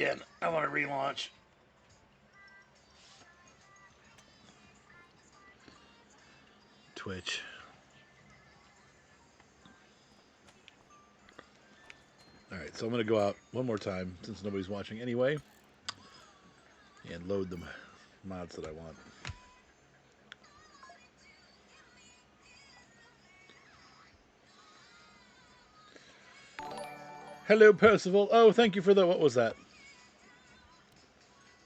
Again, I want to relaunch. Twitch. Alright, so I'm going to go out one more time since nobody's watching anyway and load the mods that I want. Hello, Percival. Oh, thank you for the... What was that?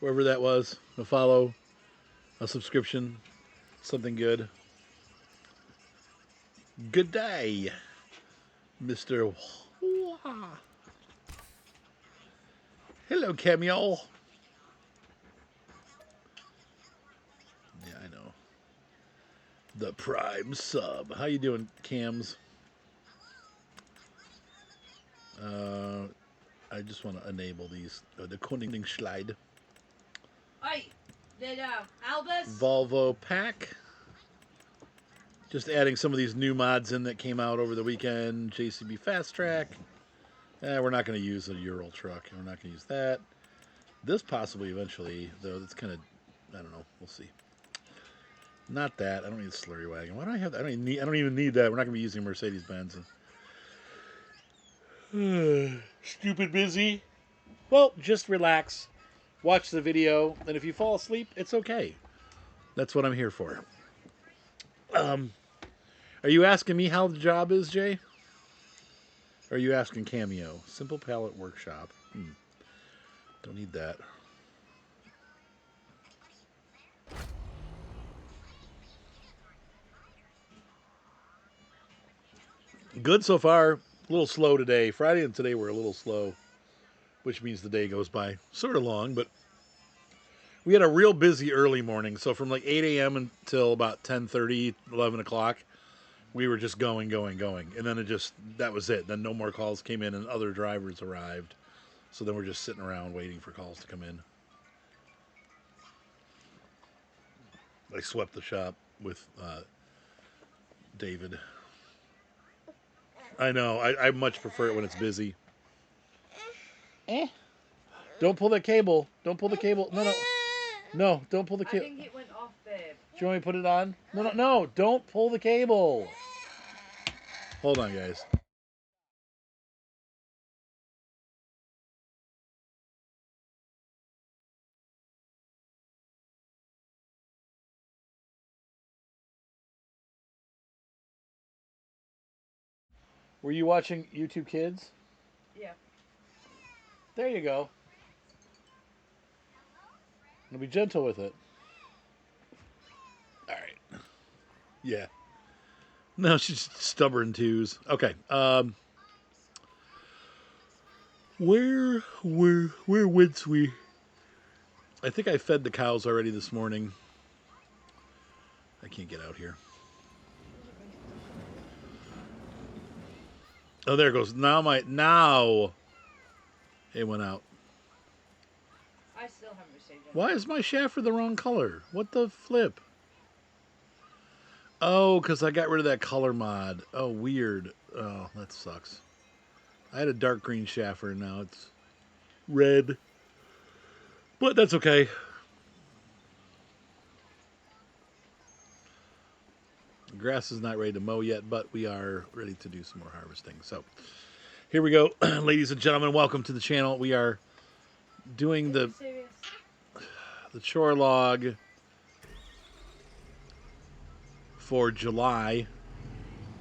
Wherever that was. A follow. A subscription. Something good. Good day, Mr. Hello, Cameo. Yeah, I know. The Prime Sub. How you doing, Cams? I just want to enable these. The Koningsslide. Oi, did Albus? Volvo Pack. Just adding some of these new mods in that came out over the weekend. JCB Fast Track. We're not going to use a Ural truck. We're not going to use that. This possibly eventually, though. That's kind of, I don't know. We'll see. Not that. I don't need a slurry wagon. Why do I have that? I don't even need that. We're not going to be using Mercedes-Benz. Stupid busy. Well, just relax. Watch the video. And if you fall asleep, it's okay. That's what I'm here for. Are you asking me how the job is, Jay? Or are you asking Cameo? Simple Palette Workshop. Don't need that. Good so far. A little slow today. Friday and today were a little slow, which means the day goes by sort of long, but we had a real busy early morning. So from like 8 a.m. until about 10:30, 11 o'clock, we were just going. And then that was it. Then no more calls came in and other drivers arrived. So then we're just sitting around waiting for calls to come in. I swept the shop with David. I know. I much prefer it when it's busy. Don't pull that cable. Don't pull the cable. No, don't pull the cable. I think it went off, babe. Do you want me to put it on? No. Don't pull the cable. Hold on, guys. Were you watching YouTube Kids? Yeah. There you go. And be gentle with it. All right. Yeah. No, she's stubborn twos. Okay. Where went we? I think I fed the cows already this morning. I can't get out here. Oh, there it goes. Now it went out. I still haven't received it. Why is my shafter the wrong color? What the flip? Oh, because I got rid of that color mod. Oh, weird. Oh, that sucks. I had a dark green shafter and now it's red. But that's okay. The grass is not ready to mow yet, but we are ready to do some more harvesting. So here we go. Ladies and gentlemen, welcome to the channel. We are doing the chore log for July.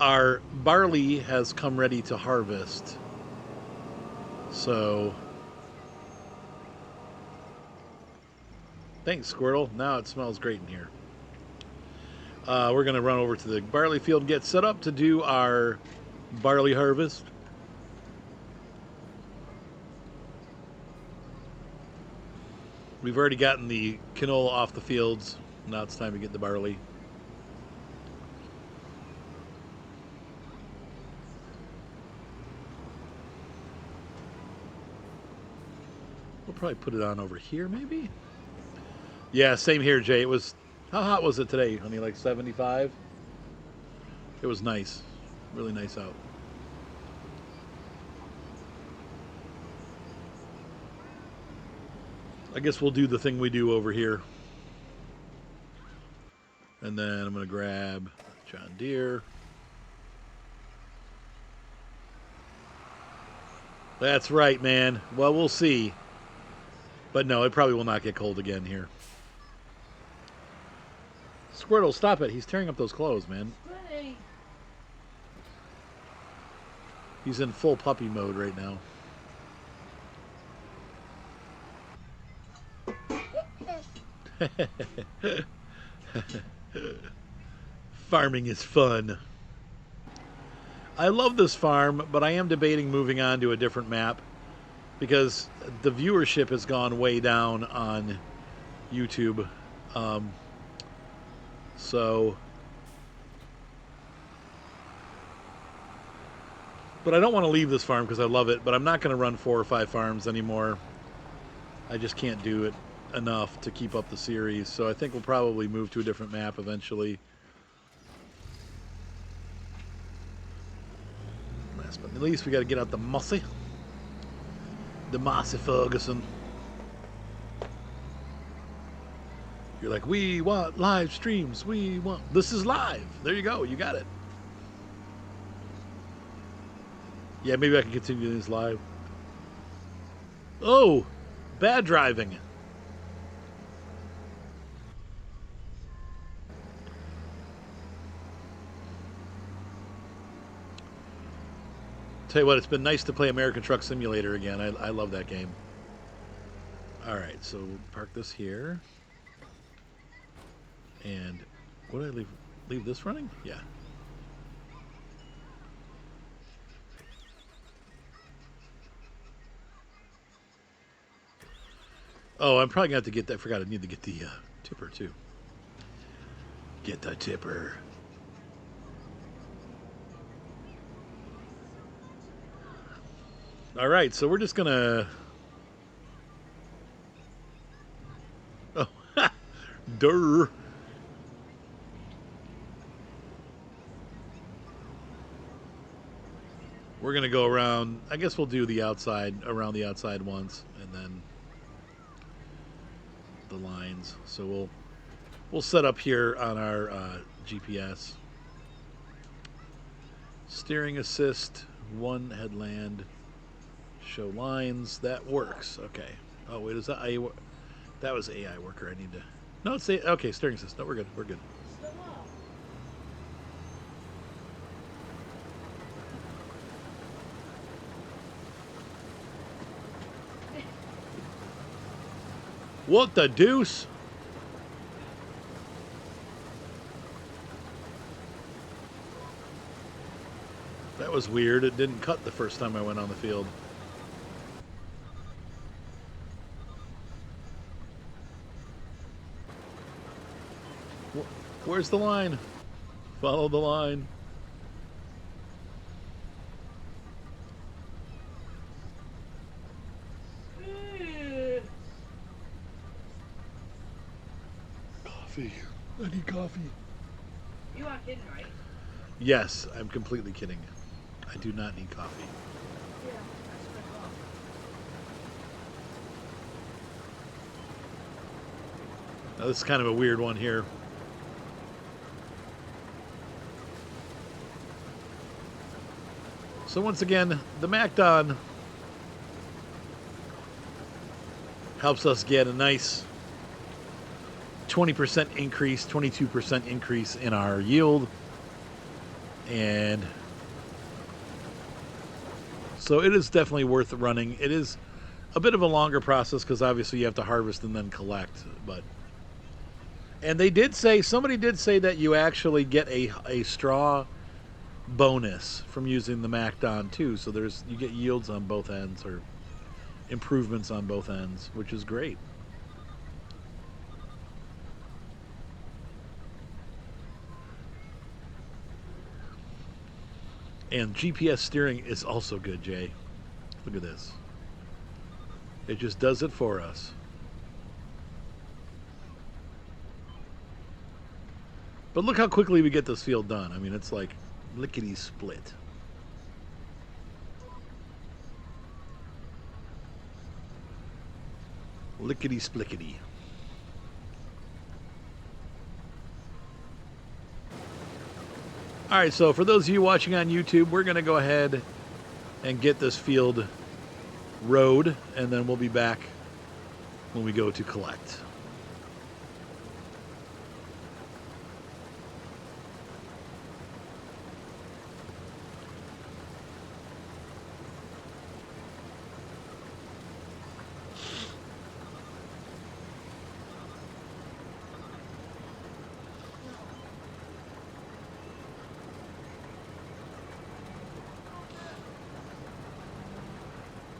Our barley has come ready to harvest. So thanks, Squirtle. Now it smells great in here. We're going to run over to the barley field and get set up to do our barley harvest. We've already gotten the canola off the fields. Now it's time to get the barley. We'll probably put it on over here, maybe? Yeah, same here, Jay. It was... How hot was it today, honey? Like 75? It was nice. Really nice out. I guess we'll do the thing we do over here. And then I'm going to grab John Deere. That's right, man. Well, we'll see. But no, it probably will not get cold again here. Squirtle, stop it. He's tearing up those clothes, man. Really? He's in full puppy mode right now. Farming is fun. I love this farm, but I am debating moving on to a different map because the viewership has gone way down on YouTube. But I don't want to leave this farm because I love it, but I'm not going to run 4 or 5 farms anymore. I just can't do it enough to keep up the series, so I think we'll probably move to a different map eventually. Last but not least, we got to get out the Mossy. The Mossy Ferguson. You're like, we want live streams. We want... This is live. There you go. You got it. Yeah, maybe I can continue this live. Oh, bad driving. Tell you what, it's been nice to play American Truck Simulator again. I love that game. All right, so we'll park this here. And what did I leave this running? Yeah. Oh, I'm probably gonna have to get that. I forgot I need to get the tipper too. Get the tipper. All right, so we're just gonna. Oh, durr. We're gonna go around. I guess we'll do the outside, around the outside once, and then the lines. So we'll set up here on our GPS. Steering assist, 1 headland, show lines. That works. Okay. Oh wait, is that AI? That was AI worker. I need to. No, it's okay. Steering assist. No, we're good. We're good. What the deuce? That was weird. It didn't cut the first time I went on the field. Where's the line? Follow the line. Coffee. I need coffee. You aren't kidding, right? Yes, I'm completely kidding. I do not need coffee. Yeah, that's what I thought. Now, this is kind of a weird one here. So once again, the MacDon helps us get a nice 20% increase, 22% increase in our yield. And so it is definitely worth running. It is a bit of a longer process because obviously you have to harvest and then collect. And they did say, somebody did say that you actually get a straw bonus from using the MacDon too. So you get yields on both ends, or improvements on both ends, which is great. And GPS steering is also good, Jay. Look at this. It just does it for us. But look how quickly we get this field done. I mean, it's like lickety split. Lickety splickety. All right, so for those of you watching on YouTube, we're going to go ahead and get this field rowed, and then we'll be back when we go to collect.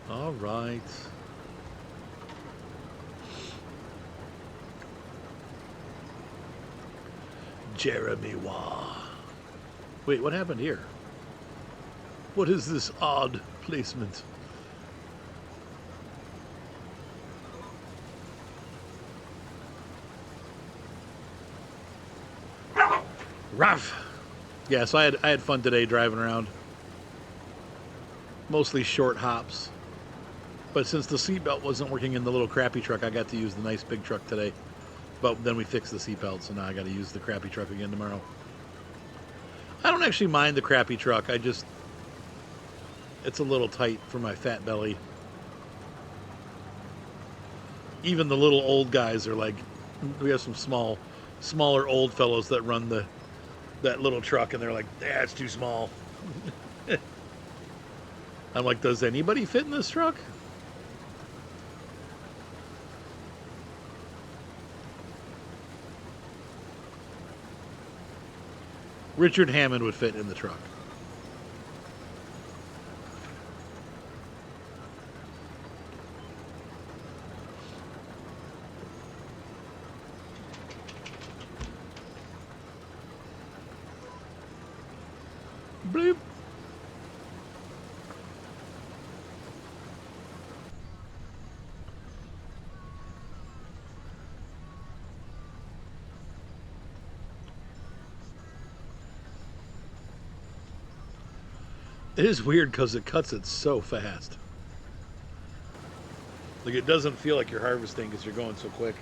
All right. Jeremy Waugh. Wait, what happened here? What is this odd placement? Ruff. Yeah, so I had fun today driving around. Mostly short hops. But since the seatbelt wasn't working in the little crappy truck, I got to use the nice big truck today. But then we fixed the seatbelt, so now I got to use the crappy truck again tomorrow. I don't actually mind the crappy truck. It's a little tight for my fat belly. Even the little old guys are like, we have some smaller old fellows that run that little truck, and they're like, yeah, it's too small. I'm like, does anybody fit in this truck? Richard Hammond would fit in the truck. Bloop. It is weird because it cuts it so fast. Like, it doesn't feel like you're harvesting because you're going so quick.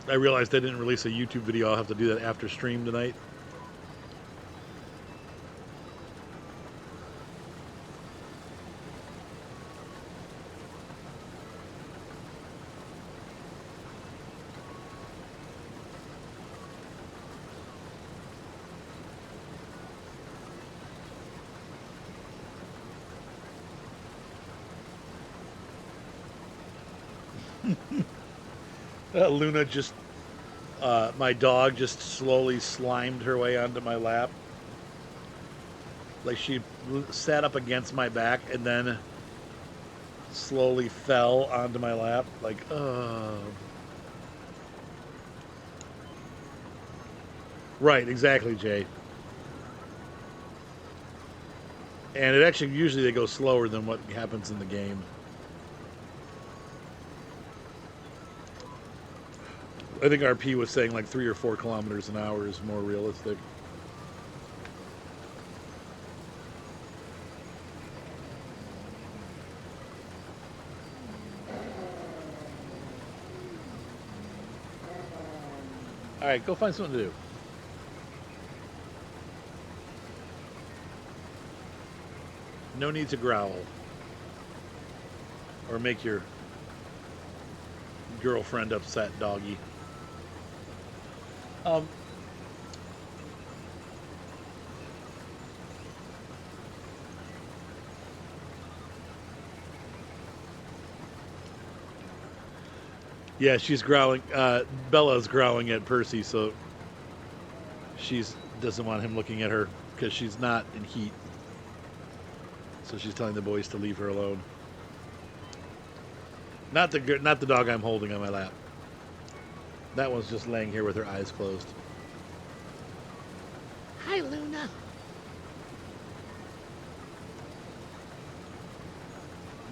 I realized I didn't release a YouTube video. I'll have to do that after stream tonight. Luna just, my dog just slowly slimed her way onto my lap. Like she sat up against my back and then slowly fell onto my lap. Like, oh. Right, exactly, Jay. And it actually, usually they go slower than what happens in the game. I think RP was saying like 3 or 4 kilometers an hour is more realistic. All right, go find something to do. No need to growl or make your girlfriend upset, doggy. Yeah, she's growling. Bella's growling at Percy, so she doesn't want him looking at her because she's not in heat. So she's telling the boys to leave her alone. Not the dog I'm holding on my lap. That one's just laying here with her eyes closed. Hi, Luna.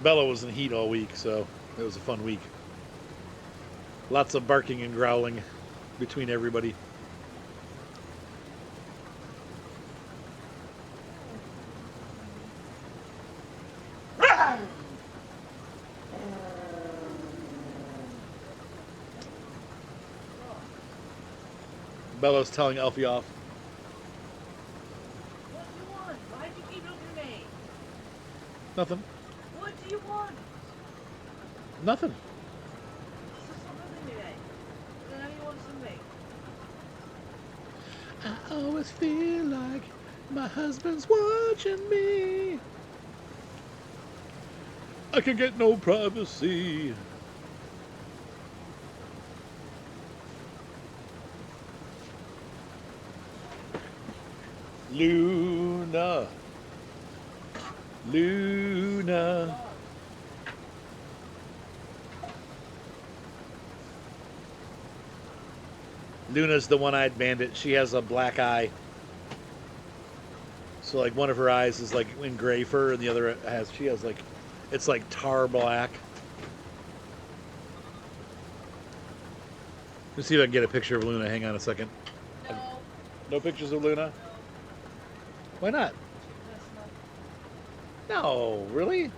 Bella was in heat all week, so it was a fun week. Lots of barking and growling between everybody. Bella's telling Elfie off. What do you want? Why do you keep looking at me? Nothing. What do you want? Nothing. So stop looking at me then. Then how you want something? I always feel like my husband's watching me. I can get no privacy. Luna. Luna. Luna's the one-eyed bandit. She has a black eye. So like one of her eyes is like in gray fur and the other she has like, it's like tar black. Let's see if I can get a picture of Luna. Hang on a second. No. No pictures of Luna? No. Why not? That's not. No, really?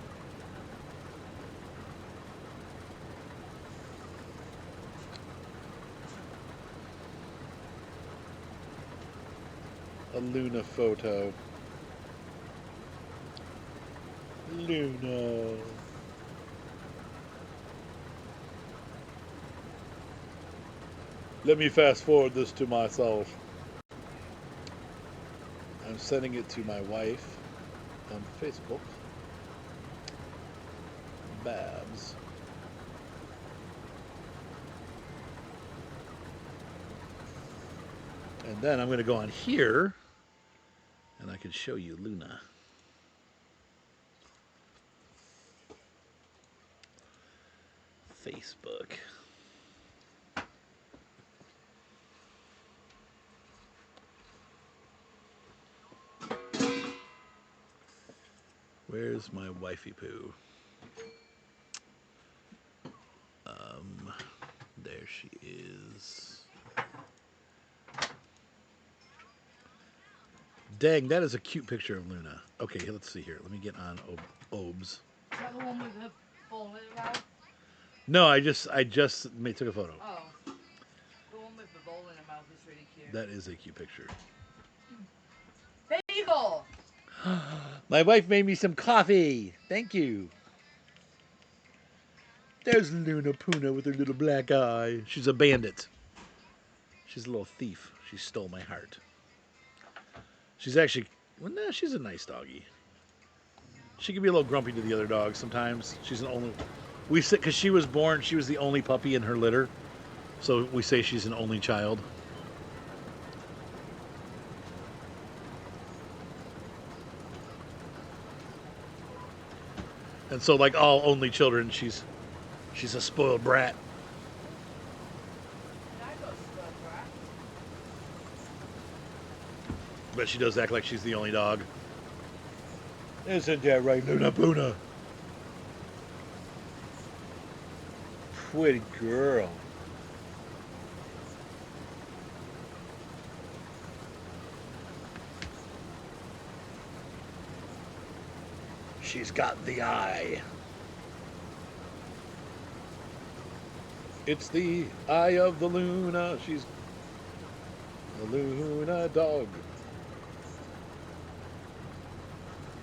A Luna photo. Luna. Let me fast forward this to myself. I'm sending it to my wife on Facebook. Babs. And then I'm going to go on here and I can show you Luna. Facebook. Where's my wifey poo? There she is. Dang, that is a cute picture of Luna. Okay, let's see here. Let me get on Obes. Is that the one with the ball in the mouth? No, I just took a photo. Oh. The one with the ball in the mouth is really cute. That is a cute picture. Bagel! My wife made me some coffee. Thank you. There's Luna Puna with her little black eye. She's a bandit. She's a little thief. She stole my heart. She's actually, well, nah, she's a nice doggy. She can be a little grumpy to the other dogs sometimes. She's an only, we say, because she was born, she was the only puppy in her litter. So we say she's an only child. And so like all only children, she's a spoiled brat. And I got spoiled brat. But she does act like she's the only dog. Isn't that right, Luna Puna? Pretty girl. She's got the eye. It's the eye of the Luna. She's the Luna dog.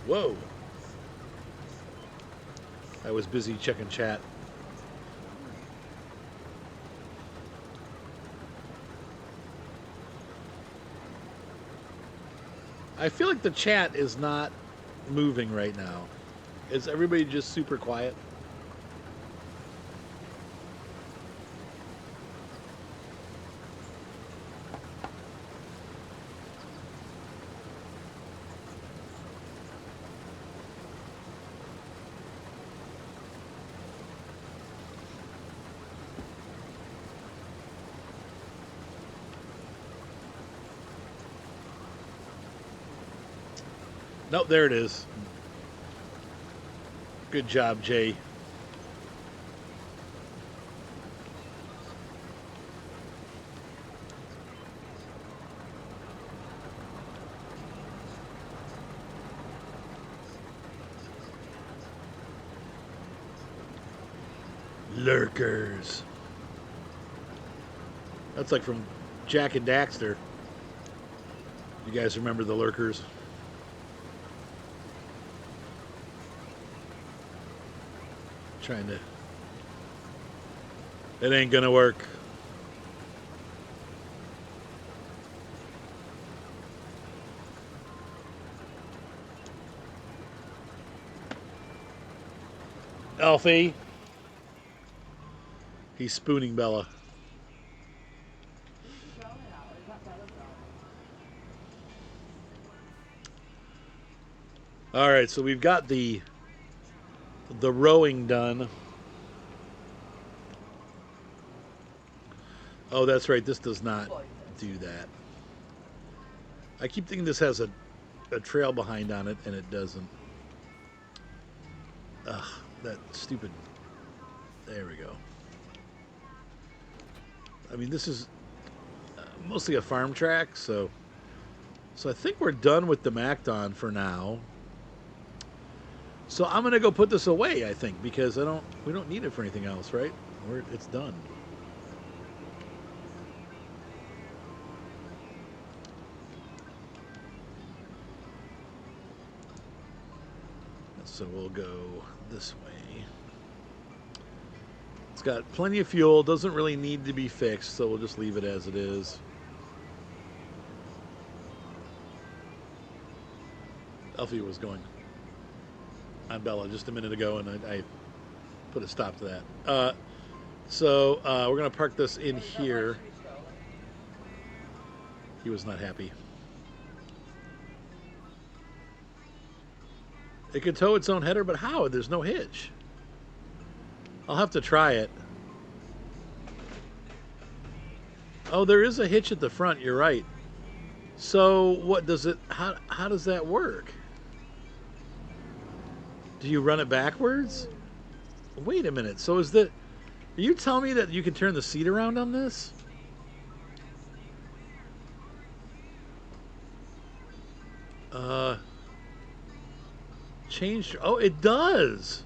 Whoa. I was busy checking chat. I feel like the chat is not moving right now. Is everybody just super quiet? Nope, there it is. Good job, Jay. Lurkers. That's like from Jack and Daxter. You guys remember the lurkers? Trying to. It ain't gonna work. Alfie. He's spooning Bella. All right, so we've got the rowing done. Oh, that's right. This does not do that. I keep thinking this has a trail behind on it, and it doesn't. Ugh, that stupid. There we go. I mean, this is mostly a farm track, so I think we're done with the MacDon for now. So I'm gonna go put this away, I think, because we don't need it for anything else, right? It's done. So we'll go this way. It's got plenty of fuel, doesn't really need to be fixed, so we'll just leave it as it is. Alfie was going on Bella just a minute ago, and I put a stop to that. So we're going to park this in here. He was not happy. It can tow its own header, but how? There's no hitch. I'll have to try it. Oh, there is a hitch at the front. You're right. So what does it? How does that work? Do you run it backwards? Wait a minute. So is that? Are you telling me that you can turn the seat around on this? Change. Oh, it does.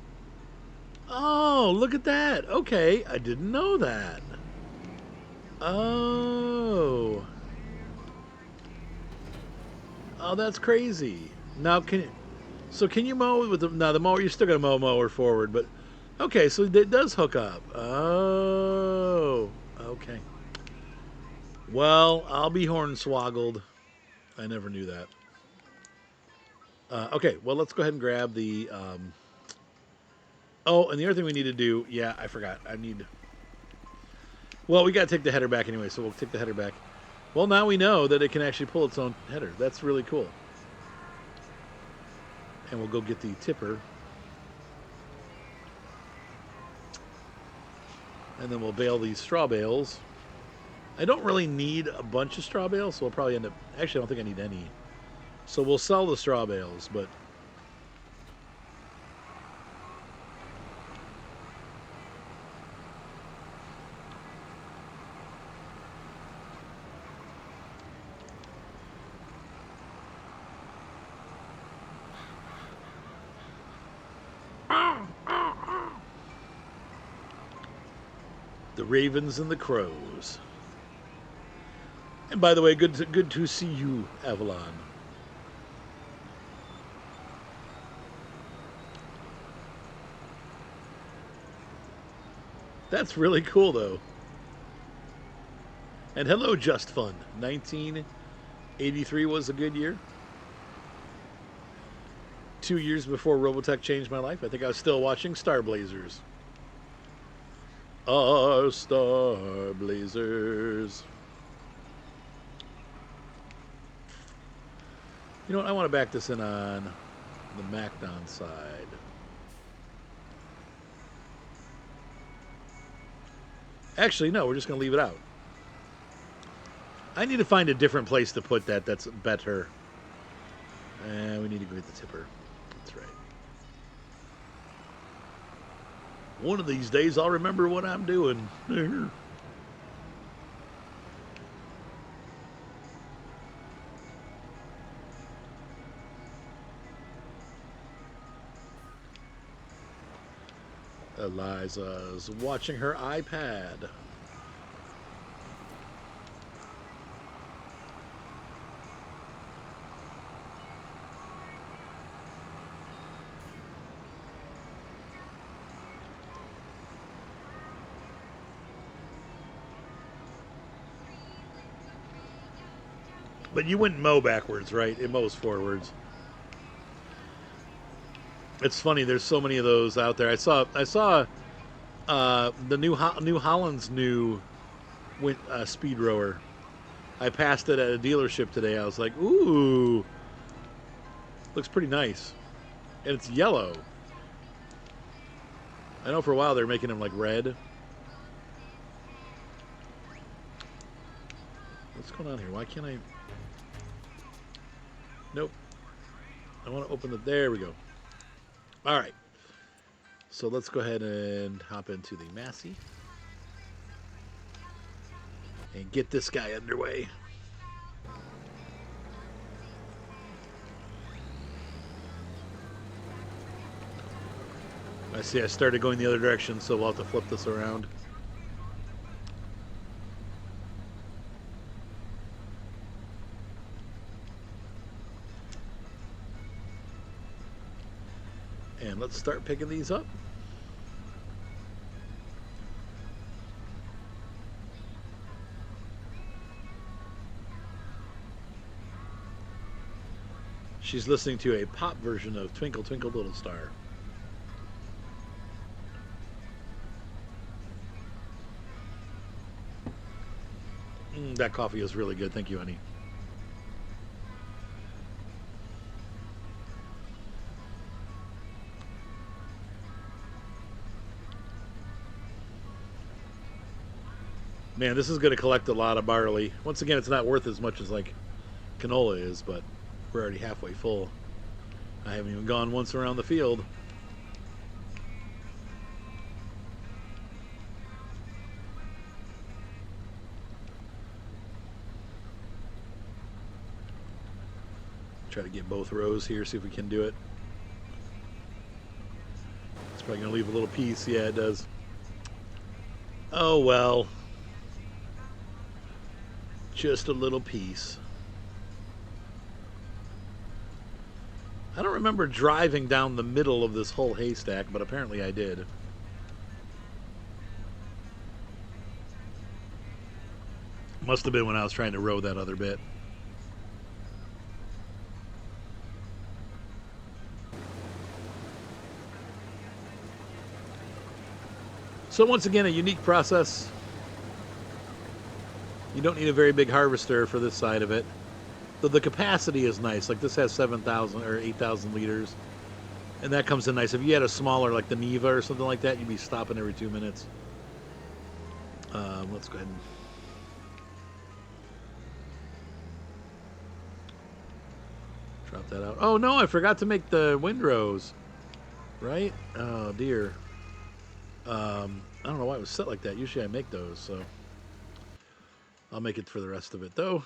Oh, look at that. Okay, I didn't know that. Oh. Oh, that's crazy. Now can you mow with the mower? You're still gonna mower forward, but okay. So it does hook up. Oh, okay. Well, I'll be hornswoggled. I never knew that. Okay, well, let's go ahead and grab the. Oh, and the other thing we need to do. Yeah, I forgot. Well, we got to take the header back anyway, so we'll take the header back. Well, now we know that it can actually pull its own header. That's really cool. And we'll go get the tipper. And then we'll bale these straw bales. I don't really need a bunch of straw bales, so we'll probably end up... Actually, I don't think I need any. So we'll sell the straw bales, but... The ravens and the crows. And by the way, good to see you, Avalon. That's really cool, though. And hello, Just Fun. 1983 was a good year. 2 years before Robotech changed my life. I think I was still watching Star Blazers. Our Star Blazers. You know what? I want to back this in on the MacDon side. Actually, no, we're just going to leave it out. I need to find a different place to put that that's better. And we need to go get the tipper. That's right. One of these days, I'll remember what I'm doing. Eliza's watching her iPad. But you wouldn't mow backwards, right? It mows forwards. It's funny. There's so many of those out there. I saw the New Holland's new speed rower. I passed it at a dealership today. I was like, ooh, looks pretty nice, and it's yellow. I know for a while they're making them like red. What's going on here? Why can't I? Nope. I want to open the. There we go. All right. So let's go ahead and hop into the Massey and get this guy underway. I see I started going the other direction, so we'll have to flip this around. And let's start picking these up. She's listening to a pop version of Twinkle Twinkle Little Star. That coffee is really good. Thank you, honey. Man, this is going to collect a lot of barley. Once again, it's not worth as much as like canola is, but we're already halfway full. I haven't even gone once around the field. Try to get both rows here, see if we can do it. It's probably going to leave a little piece. Yeah, it does. Oh, well. Just a little piece. I don't remember driving down the middle of this whole haystack, but apparently I did. Must have been when I was trying to row that other bit. So once again, a unique process. You don't need a very big harvester for this side of it. The capacity is nice. Like this has 7,000 or 8,000 liters. And that comes in nice. If you had a smaller, like the Neva or something like that, you'd be stopping every 2 minutes. Let's go ahead and... drop that out. Oh, no, I forgot to make the windrows. Right? Oh, dear. I don't know why it was set like that. Usually I make those, so... I'll make it for the rest of it, though.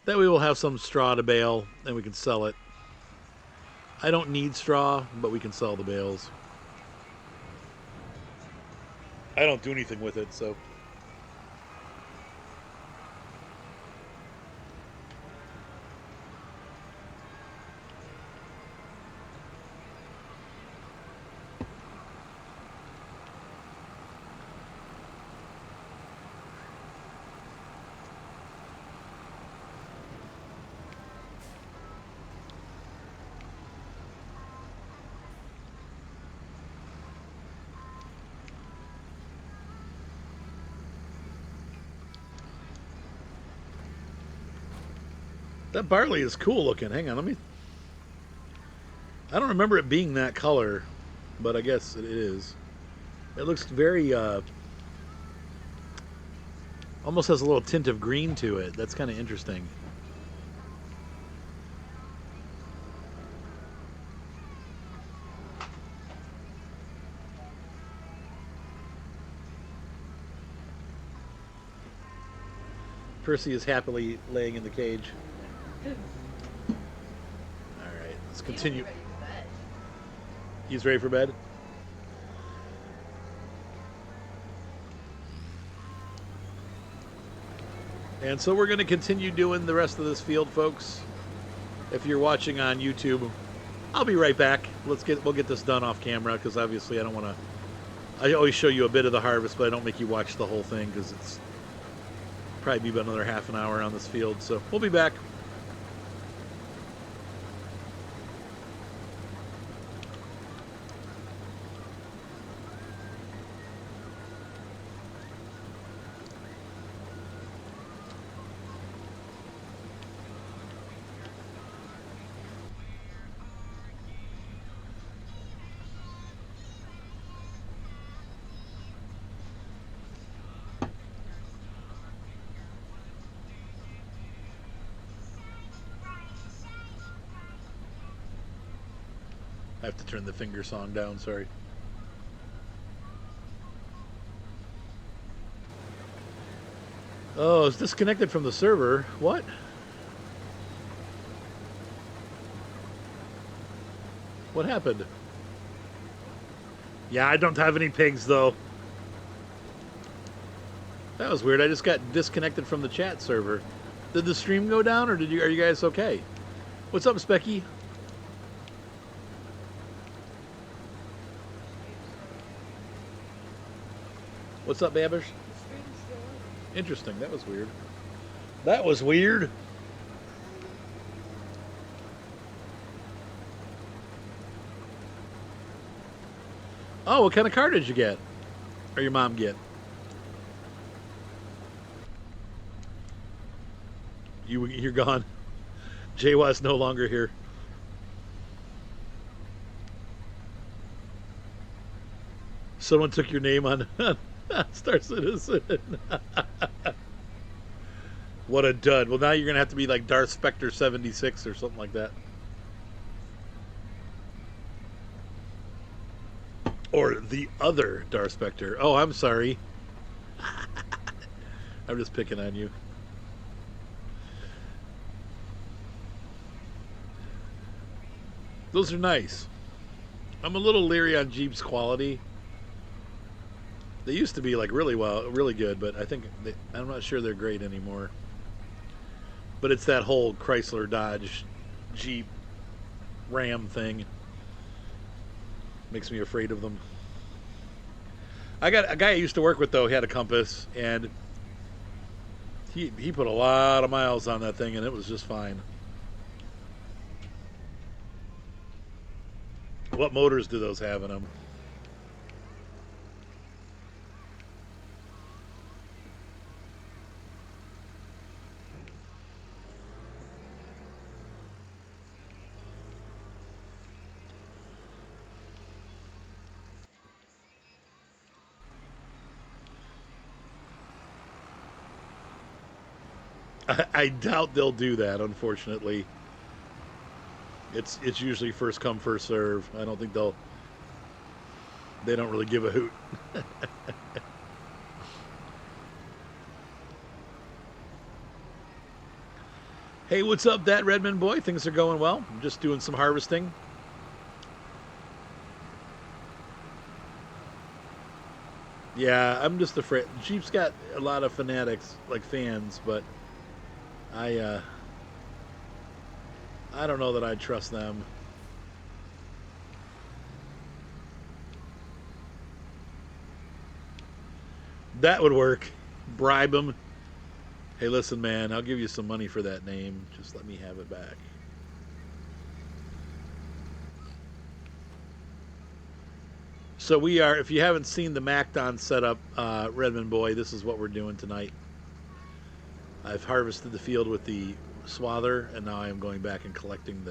That way we'll have some straw to bale, and we can sell it. I don't need straw, but we can sell the bales. I don't do anything with it, so... That barley is cool looking. Hang on, let me... I don't remember it being that color, but I guess it is. It looks very, almost has a little tint of green to it. That's kind of interesting. Percy is happily laying in the cage. All right, let's continue. He's ready for bed. And so we're going to continue doing the rest of this field, folks. If you're watching on YouTube, I'll be right back. We'll get this done off camera because obviously I don't want to. I always show you a bit of the harvest, but I don't make you watch the whole thing because it's probably be about another half an hour on this field. So we'll be back. I have to turn the finger song down, sorry. Oh, it's disconnected from the server. What? What happened? Yeah, I don't have any pigs, though. That was weird. I just got disconnected from the chat server. Did the stream go down, or are you guys okay? What's up, Specky? What's up, Babbers? Interesting. That was weird. That was weird. Oh, what kind of car did you get? Or your mom get? You're gone. JWA's no longer here. Someone took your name on Star Citizen. What a dud. Well, now you're going to have to be like Darth Spectre 76 or something like that. Or the other Darth Spectre. Oh, I'm sorry. I'm just picking on you. Those are nice. I'm a little leery on Jeep's quality. They used to be like really good, but I think I'm not sure they're great anymore. But it's that whole Chrysler, Dodge, Jeep, Ram thing. Makes me afraid of them. I got a guy I used to work with, though. He had a Compass, and he put a lot of miles on that thing, and it was just fine. What motors do those have in them? I doubt they'll do that, unfortunately. It's usually first come, first serve. I don't think they don't really give a hoot. Hey, what's up, that Redmond boy? Things are going well. I'm just doing some harvesting. Yeah, I'm just afraid. Jeep's got a lot of fanatics, like fans, but I don't know that I'd trust them. That would work. Bribe them. Hey, listen, man, I'll give you some money for that name. Just let me have it back. So we are, if you haven't seen the MacDon Setup, Redmond boy, this is what we're doing tonight. I've harvested the field with the swather, and now I am going back and collecting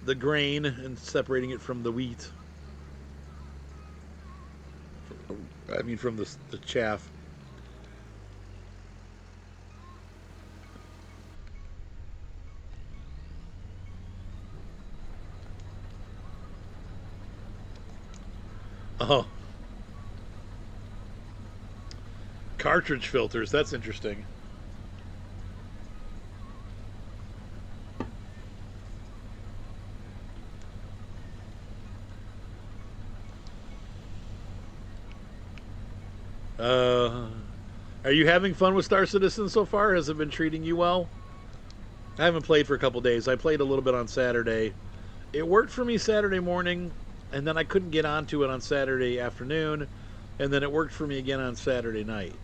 the grain and separating it from the wheat. I mean, from the chaff. Oh. Cartridge filters, that's interesting. Are you having fun with Star Citizen so far? Has it been treating you well? I haven't played for a couple days. I played a little bit on Saturday. It worked for me Saturday morning, and then I couldn't get onto it on Saturday afternoon, and then it worked for me again on Saturday night.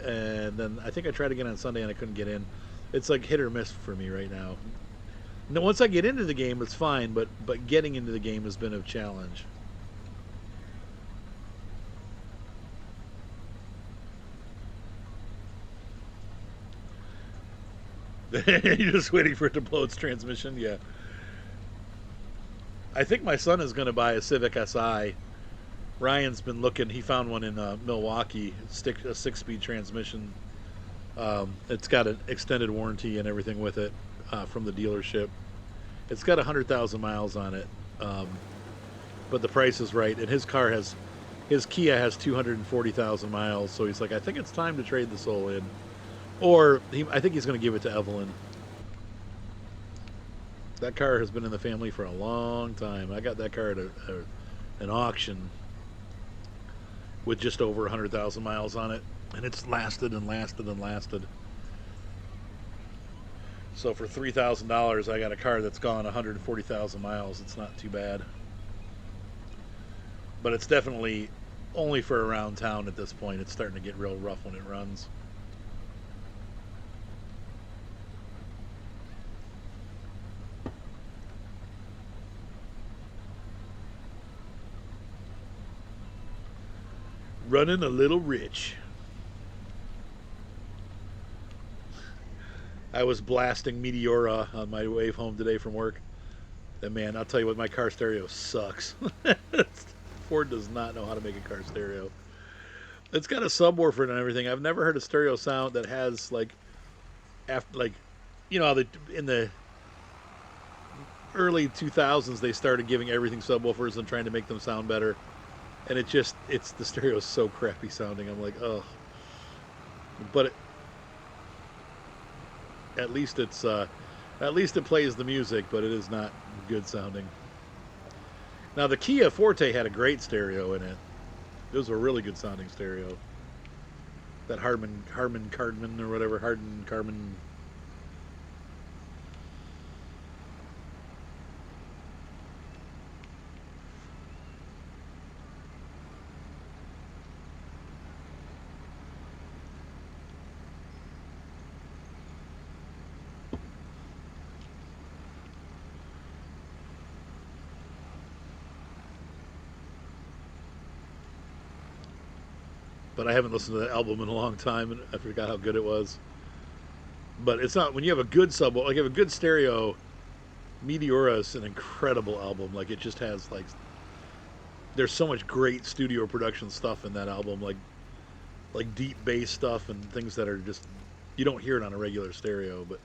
And then I think I tried again on Sunday and I couldn't get in. It's like hit or miss for me right now. Now, once I get into the game, it's fine, but getting into the game has been a challenge. You're just waiting for it to blow its transmission? Yeah. I think my son is going to buy a Civic Si. Ryan's been looking. He found one in Milwaukee, a six-speed transmission. It's got an extended warranty and everything with it from the dealership. It's got 100,000 miles on it, but the price is right. And his Kia has 240,000 miles. So he's like, I think it's time to trade the Soul in, or I think he's going to give it to Evelyn. That car has been in the family for a long time. I got that car at an auction with just over 100,000 miles on it, and it's lasted and lasted and lasted. So for $3,000, I got a car that's gone 140,000 miles. It's not too bad, but it's definitely only for around town at this point. It's starting to get real rough when it runs. Running a little rich. I was blasting Meteora on my way home today from work. And man, I'll tell you what, my car stereo sucks. Ford does not know how to make a car stereo. It's got a subwoofer and everything. I've never heard a stereo sound that has how in the early 2000s they started giving everything subwoofers and trying to make them sound better. And the stereo is so crappy sounding. I'm like, oh. But at least it plays the music, but it is not good sounding. Now the Kia Forte had a great stereo in it. It was a really good sounding stereo. That Harman Kardman or whatever, Harden Kardman. But I haven't listened to that album in a long time, and I forgot how good it was. But it's not, when you have a good you have a good stereo. Meteora is an incredible album. Like, it just has there's so much great studio production stuff in that album, like deep bass stuff and things that are just, you don't hear it on a regular stereo, but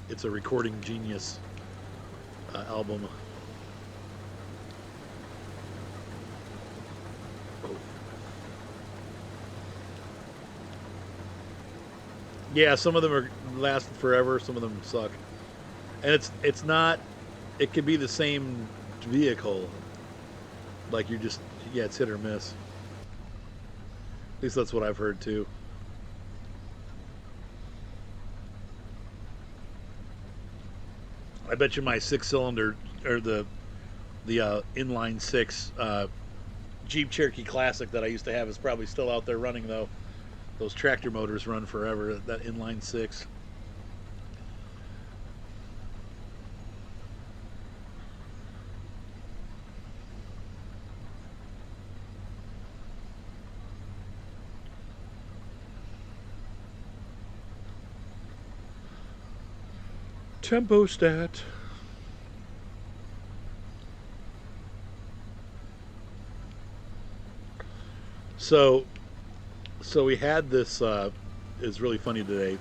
it's a recording genius album. Yeah, some of them are last forever. Some of them suck, and it's not. It could be the same vehicle. Like, it's hit or miss. At least that's what I've heard too. I bet you my 6-cylinder or the inline six Jeep Cherokee Classic that I used to have is probably still out there running though. Those tractor motors run forever, that inline six. Tempo stat. So we had this, it's really funny today.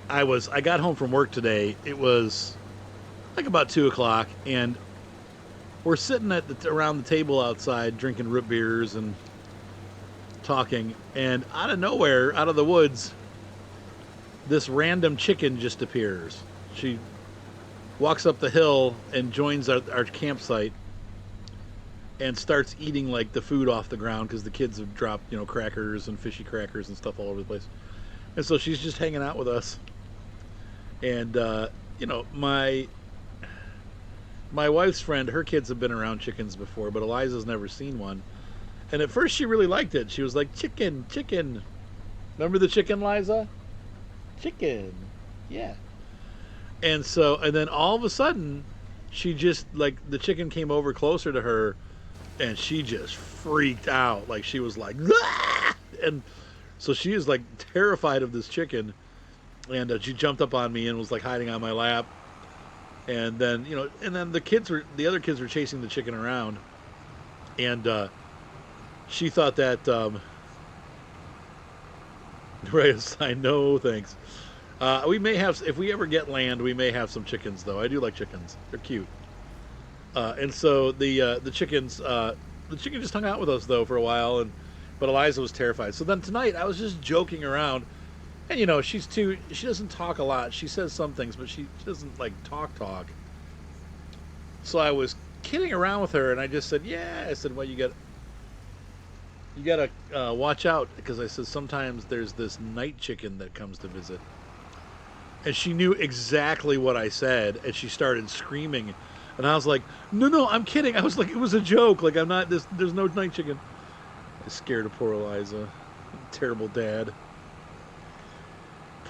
I got home from work today. It was like about 2 o'clock, and we're sitting around the table outside drinking root beers and talking, and out of nowhere, out of the woods, this random chicken just appears. She walks up the hill and joins our campsite, and starts eating like the food off the ground because the kids have dropped crackers and fishy crackers and stuff all over the place. And so she's just hanging out with us. And my wife's friend, her kids have been around chickens before, but Eliza's never seen one. And at first she really liked it. She was like, chicken, chicken. Remember the chicken, Liza? Chicken. Yeah. And then all of a sudden, she just, like, the chicken came over closer to her, and she just freaked out. Like, she was like, ah! And so she is, like, terrified of this chicken. And she jumped up on me and was, like, hiding on my lap. And then, the other kids were chasing the chicken around. And she thought that, right, I know, thanks. We may have, if we ever get land, we may have some chickens, though. I do like chickens. They're cute. And so the chicken just hung out with us, though, for a while, but Eliza was terrified. So then tonight, I was just joking around, and, she doesn't talk a lot. She says some things, but she doesn't, like, talk. So I was kidding around with her, and I just said, yeah. I said, well, you gotta watch out, because I said sometimes there's this night chicken that comes to visit. And she knew exactly what I said, and she started screaming. And I was like, no, I'm kidding. I was like, it was a joke. Like, I'm not, there's no night chicken. I scared of poor Eliza. Terrible dad.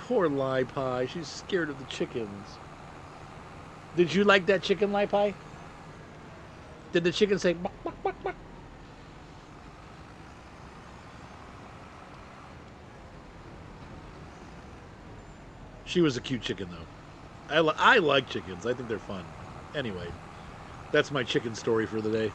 Poor Lie Pie. She's scared of the chickens. Did you like that chicken, Lie Pie? Did the chicken say, buck, buck, buck, buck? She was a cute chicken, though. I like chickens. I think they're fun. Anyway, that's my chicken story for the day.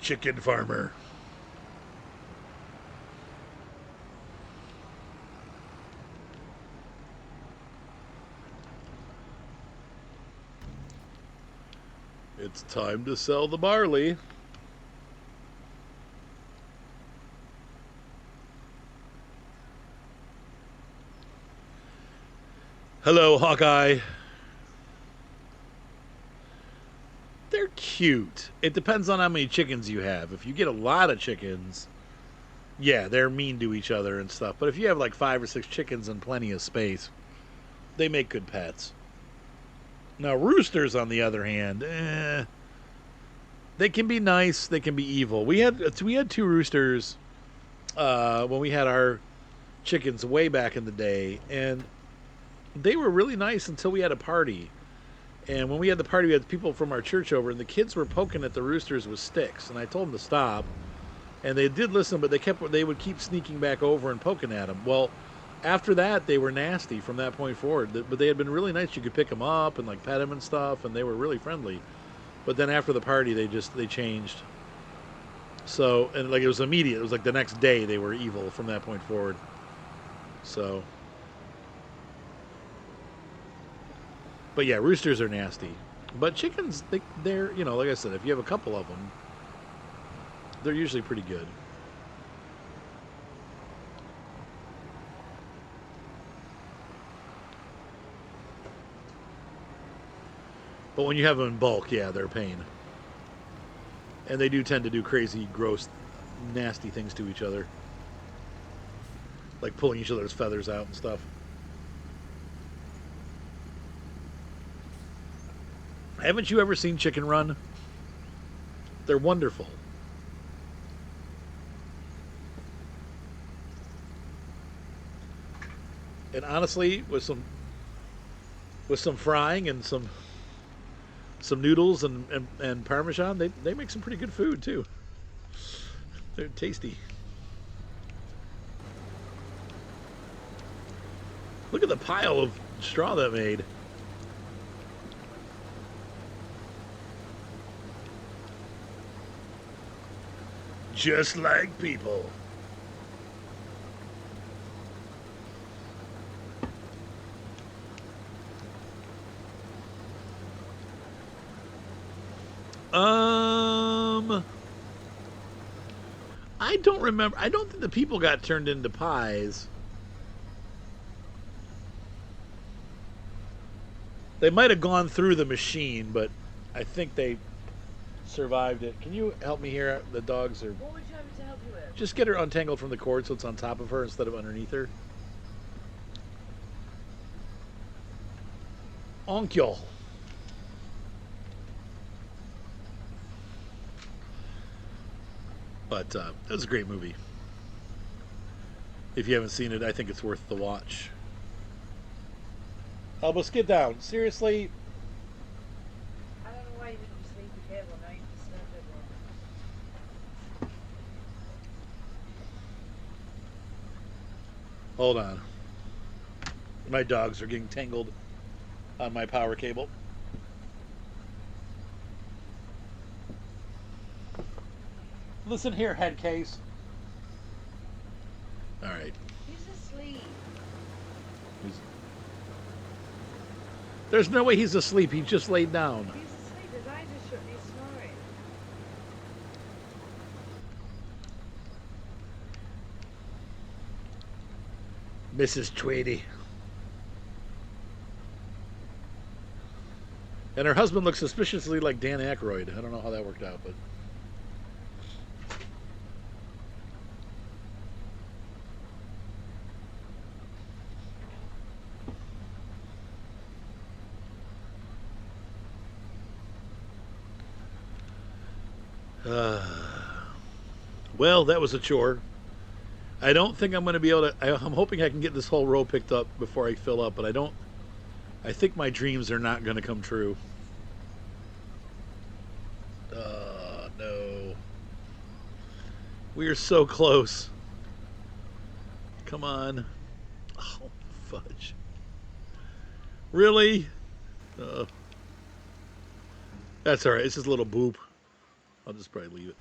Chicken farmer. It's time to sell the barley. Hello, Hawkeye. They're cute. It depends on how many chickens you have. If you get a lot of chickens, yeah, they're mean to each other and stuff. But if you have like 5 or 6 chickens and plenty of space, they make good pets. Now, roosters, on the other hand, they can be nice. They can be evil. We had 2 roosters when we had our chickens way back in the day, and they were really nice until we had a party. And when we had the party, we had people from our church over, and the kids were poking at the roosters with sticks. And I told them to stop, and they did listen, but they would keep sneaking back over and poking at them. Well, after that, they were nasty from that point forward. But they had been really nice. You could pick them up and like pet them and stuff, and they were really friendly. But then after the party, they changed. So, and like it was immediate. It was like the next day they were evil from that point forward. So, but yeah, roosters are nasty. But chickens, they're like I said, if you have a couple of them, they're usually pretty good. But when you have them in bulk, yeah, they're a pain. And they do tend to do crazy, gross, nasty things to each other. Like pulling each other's feathers out and stuff. Haven't you ever seen chicken run? They're wonderful. And honestly, with some frying and some noodles and Parmesan, they make some pretty good food too. They're tasty. Look at the pile of straw that made. Just like people. I don't remember. I don't think the people got turned into pies. They might have gone through the machine, but I think they survived it. Can you help me here? The dogs are. What would you like me to help you with? Just get her untangled from the cord so it's on top of her instead of underneath her. Onkel. But that was a great movie. If you haven't seen it, I think it's worth the watch. Albus, get down. Seriously? I don't know why you wouldn't just leave the cable now. You disturb everyone. Hold on. My dogs are getting tangled on my power cable. Listen here, head case. All right. He's asleep. There's no way he's asleep. He just laid down. He's asleep. His eyes are shut and he's snoring. Mrs. Tweedy. And her husband looks suspiciously like Dan Aykroyd. I don't know how that worked out, but. Well, that was a chore. I don't think I'm going to be able to. I'm hoping I can get this whole row picked up before I fill up, but I don't. I think my dreams are not going to come true. No. We are so close. Come on. Oh, fudge. Really? That's all right. It's just a little boop. I'll just probably leave it.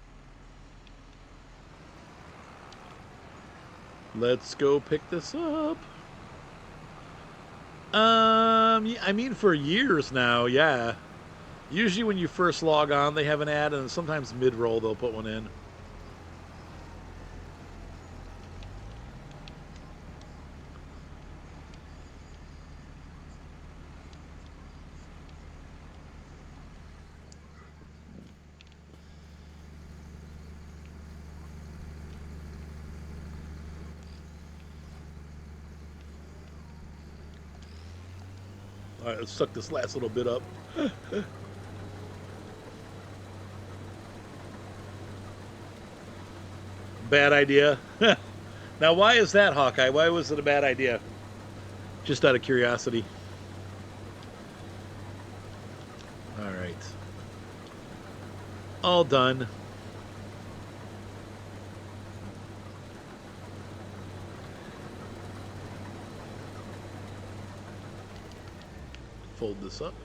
Let's go pick this up. I mean, for years now, yeah. Usually when you first log on, they have an ad, and sometimes mid-roll they'll put one in. All right, let's suck this last little bit up. Bad idea. Now, why is that, Hawkeye? Why was it a bad idea? Just out of curiosity. All right. All done. Fold this up.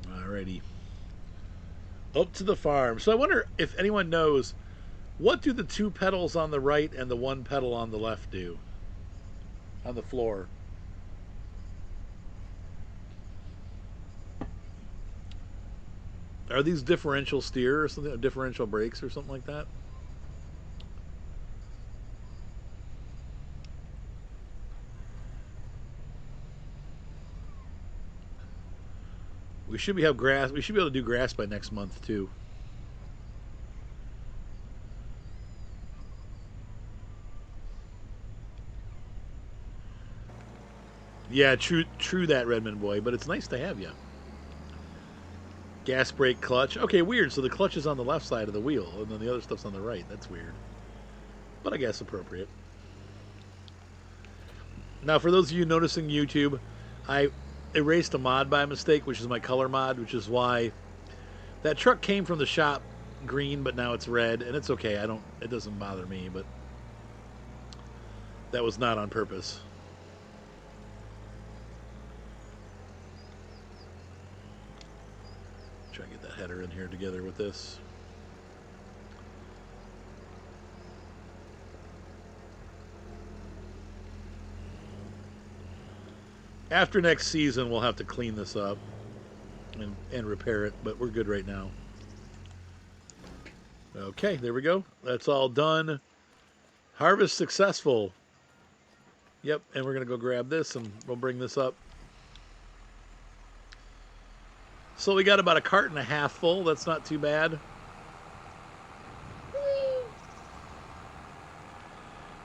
Alrighty. Up to the farm. So I wonder if anyone knows, what do the two pedals on the right and the one pedal on the left do on the floor? Are these differential steer or something, or differential brakes or something like that? We should have grass. We should be able to do grass by next month too. Yeah, true that, Redmond boy. But it's nice to have you. Gas brake clutch. Okay, weird. So the clutch is on the left side of the wheel, and then the other stuff's on the right. That's weird. But I guess appropriate. Now, for those of you noticing YouTube, I erased a mod by mistake, which is my color mod, which is why that truck came from the shop green, but now it's red, and it's okay. It doesn't bother me, but that was not on purpose. Try and get that header in here together with this. After next season, we'll have to clean this up and repair it, but we're good right now. Okay, there we go. That's all done. Harvest successful. Yep, and we're going to go grab this and we'll bring this up. So we got about a cart and a half full. That's not too bad.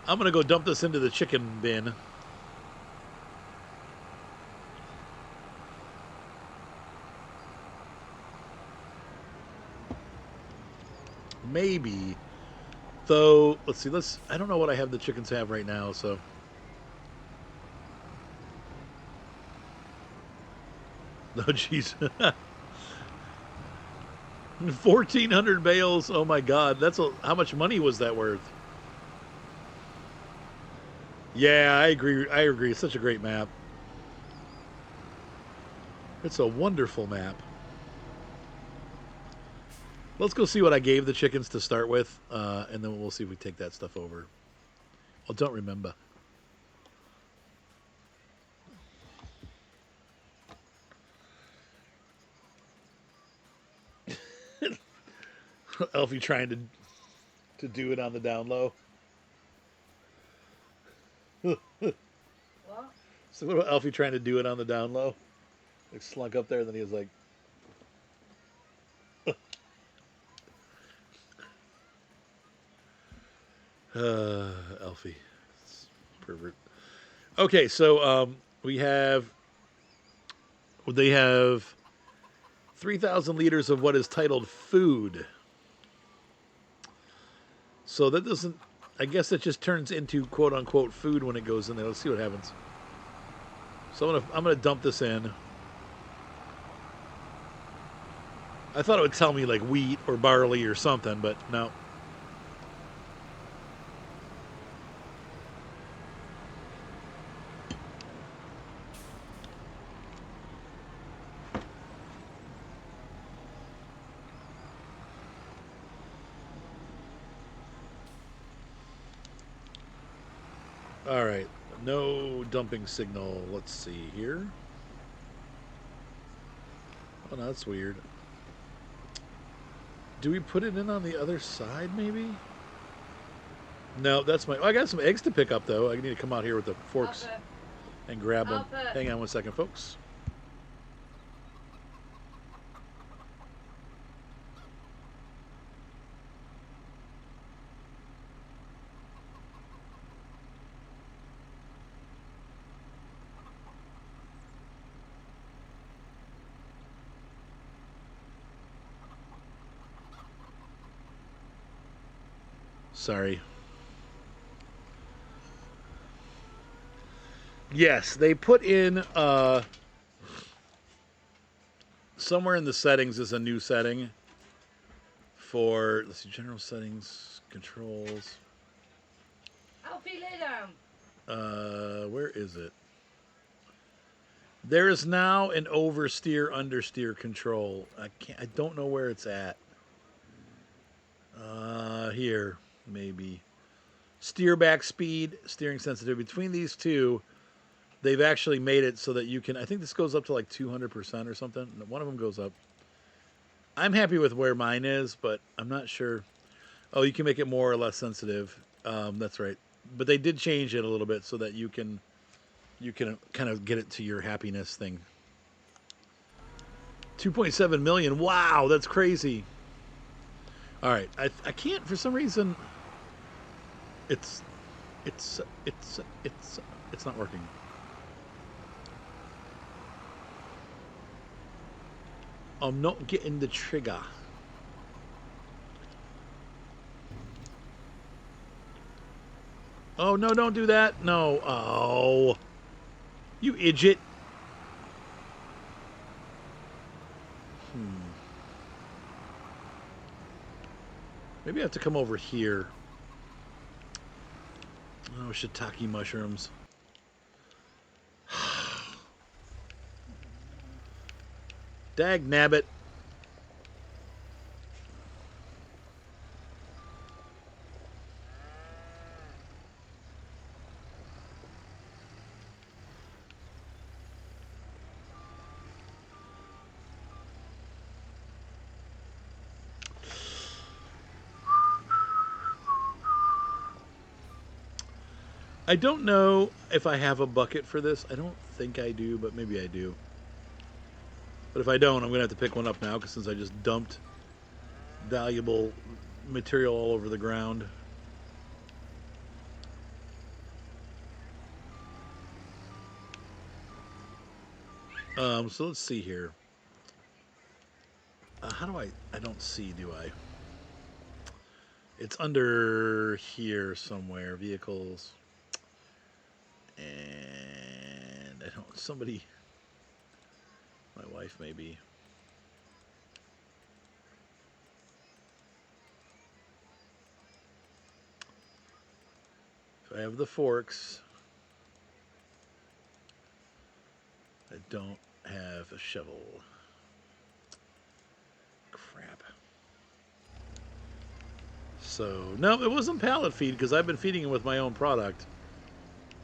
I'm going to go dump this into the chicken bin. Maybe. Though, let's see. I don't know what I have the chickens have right now, so. No, jeez. 1,400 bales. Oh my God. How much money was that worth? Yeah, I agree. I agree. It's such a great map. It's a wonderful map. Let's go see what I gave the chickens to start with, and then we'll see if we take that stuff over. I don't remember. Elfie trying to do it on the down low. What? So what about Elfie trying to do it on the down low? Like slunk up there, and then he was like, Elfie, pervert. Okay, so they have 3,000 liters of what is titled food. So that doesn't. I guess it just turns into quote unquote food when it goes in there. Let's see what happens. So I'm gonna dump this in. I thought it would tell me like wheat or barley or something, but no. All right, no dumping signal. Let's see here. Oh, no, that's weird. Do we put it in on the other side, maybe? No, that's my. Oh, I got some eggs to pick up, though. I need to come out here with the forks Alpha. and grab them. Alpha. Hang on one second, folks. Sorry. Yes, they put in somewhere in the settings is a new setting for, let's see, general settings, controls. Alfie, lay down. Where is it? There is now an oversteer understeer control. I don't know where it's at. Here maybe. Steer back speed, steering sensitivity. Between these two, they've actually made it so that you can. I think this goes up to like 200% or something. One of them goes up. I'm happy with where mine is, but I'm not sure. Oh, you can make it more or less sensitive. That's right. But they did change it a little bit so that you can kind of get it to your happiness thing. 2.7 million. Wow, that's crazy. All right, I can't for some reason. It's not working. I'm not getting the trigger. Oh no, don't do that. No. Oh. You idiot. Maybe I have to come over here. Oh, shiitake mushrooms. Dag nabbit. I don't know if I have a bucket for this. I don't think I do, but maybe I do. But if I don't, I'm going to have to pick one up now because since I just dumped valuable material all over the ground. So let's see here. How do I don't see, do I? It's under here somewhere. Vehicles. And I don't, somebody, my wife maybe. So I have the forks. I don't have a shovel. Crap. So, no, it wasn't pallet feed because I've been feeding him with my own product.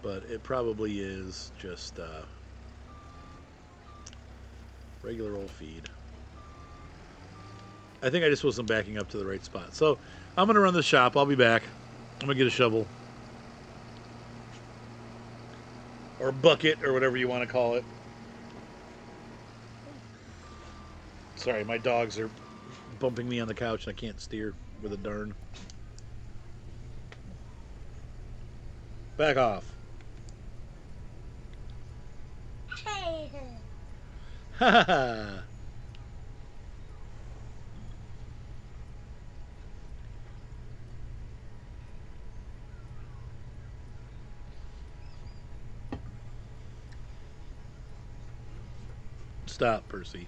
But it probably is just regular old feed. I think I just wasn't backing up to the right spot. So I'm going to run the shop. I'll be back. I'm going to get a shovel. Or bucket, or whatever you want to call it. Sorry, my dogs are bumping me on the couch and I can't steer with a darn. Back off. Ha ha. Stop, Percy.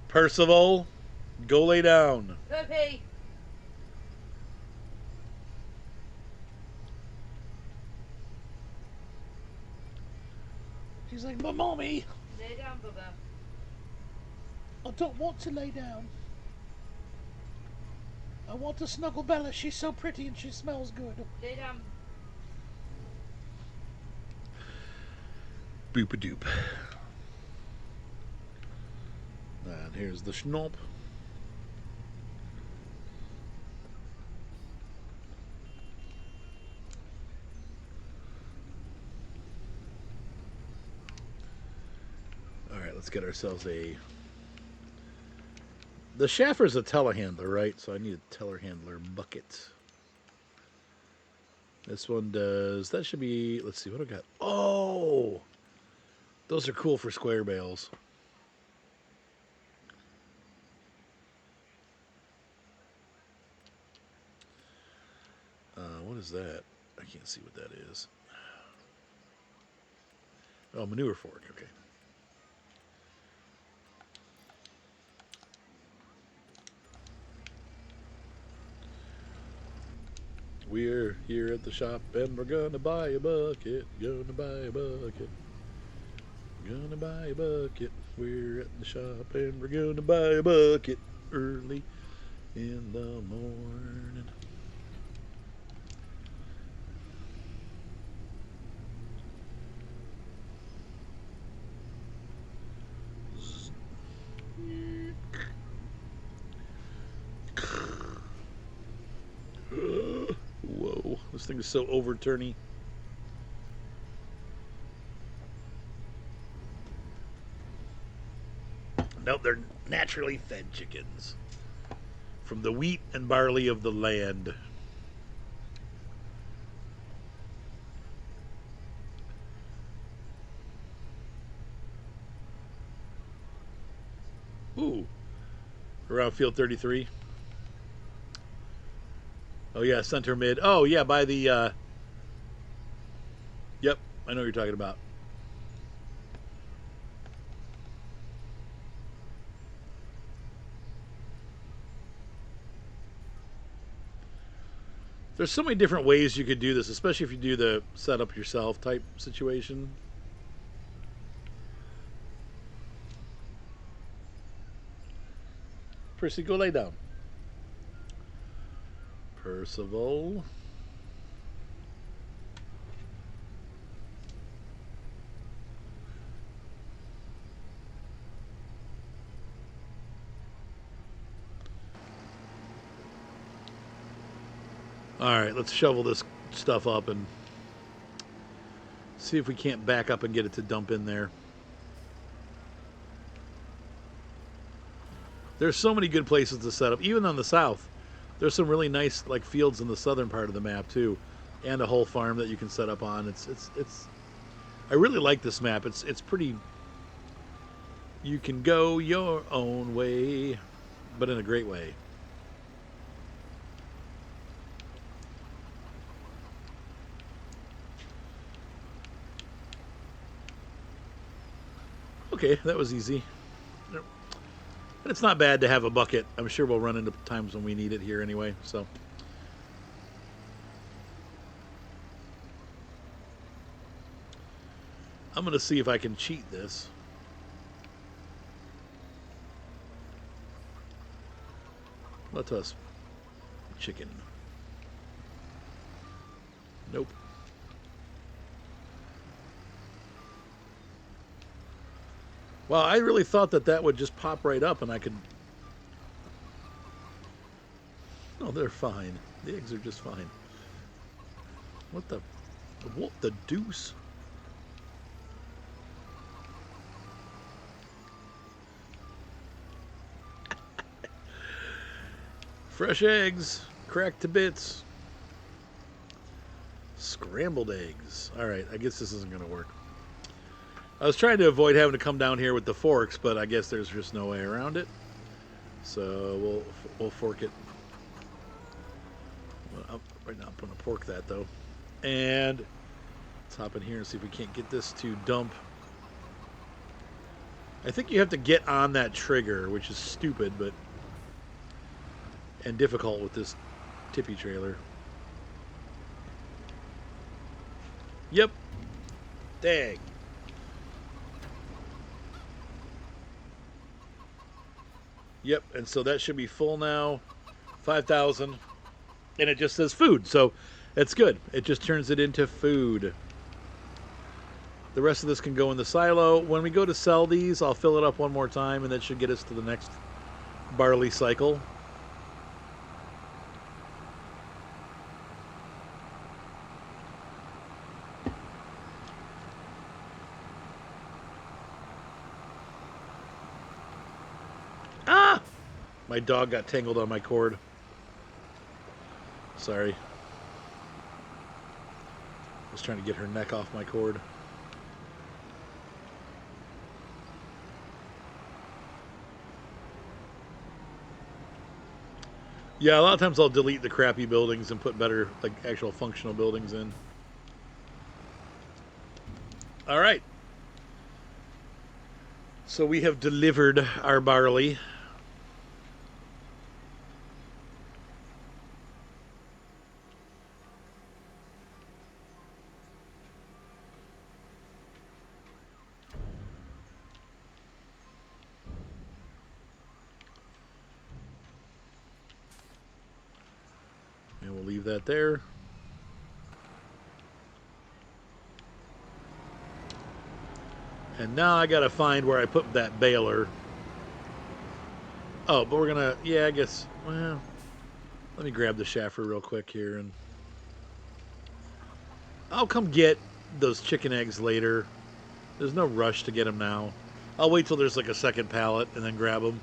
Percival, go lay down. Puppy. He's like, but mommy, Lay down, Bubba. I don't want to lay down. I want to snuggle Bella. She's so pretty and she smells good. Lay down. Boop-a-doop. And here's the schnopp. All right, let's get ourselves a... The Schaffer's a telehandler, right? So I need a telehandler bucket. This one does... That should be... Let's see, what do I got? Oh! Those are cool for square bales. What is that? I can't see what that is. Oh, manure fork. Okay. We're here at the shop and we're gonna buy a bucket. Gonna buy a bucket. Gonna buy a bucket. We're at the shop and we're gonna buy a bucket early in the morning. Whoa, this thing is so overturny. Nope, they're naturally fed chickens from the wheat and barley of the land. Ooh, around field 33. Oh yeah, center mid. Oh yeah, by the. Yep, I know what you're talking about. There's so many different ways you could do this, especially if you do the setup yourself type situation. Percy, go lay down. Percival. All right, let's shovel this stuff up and see if we can't back up and get it to dump in there. There's so many good places to set up, even on the south. There's some really nice like fields in the southern part of the map too, and a whole farm that you can set up on. It's. I really like this map. It's pretty. You can go your own way, but in a great way. Okay, that was easy. And it's not bad to have a bucket. I'm sure we'll run into times when we need it here anyway, so. I'm going to see if I can cheat this. Let us chicken. Nope. Well, I really thought that that would just pop right up and I could... No, they're fine. The eggs are just fine. What the deuce? Fresh eggs, cracked to bits. Scrambled eggs. All right, I guess this isn't going to work. I was trying to avoid having to come down here with the forks, but I guess there's just no way around it. So we'll fork it. Right now I'm going to pork that though. And let's hop in here and see if we can't get this to dump. I think you have to get on that trigger, which is stupid, but and difficult with this tippy trailer. Yep. Dang. Yep, and so that should be full now. 5,000. And it just says food, so it's good. It just turns it into food. The rest of this can go in the silo. When we go to sell these, I'll fill it up one more time, and that should get us to the next barley cycle. Ah! My dog got tangled on my cord. Sorry. I was trying to get her neck off my cord. Yeah, a lot of times I'll delete the crappy buildings and put better, like, actual functional buildings in. All right. So we have delivered our barley. And we'll leave that there. And now I gotta find where I put that baler. Oh, but we're gonna, yeah, I guess, well, let me grab the shaffer real quick here and I'll come get those chicken eggs later. There's no rush to get them now. I'll wait till there's like a second pallet and then grab them.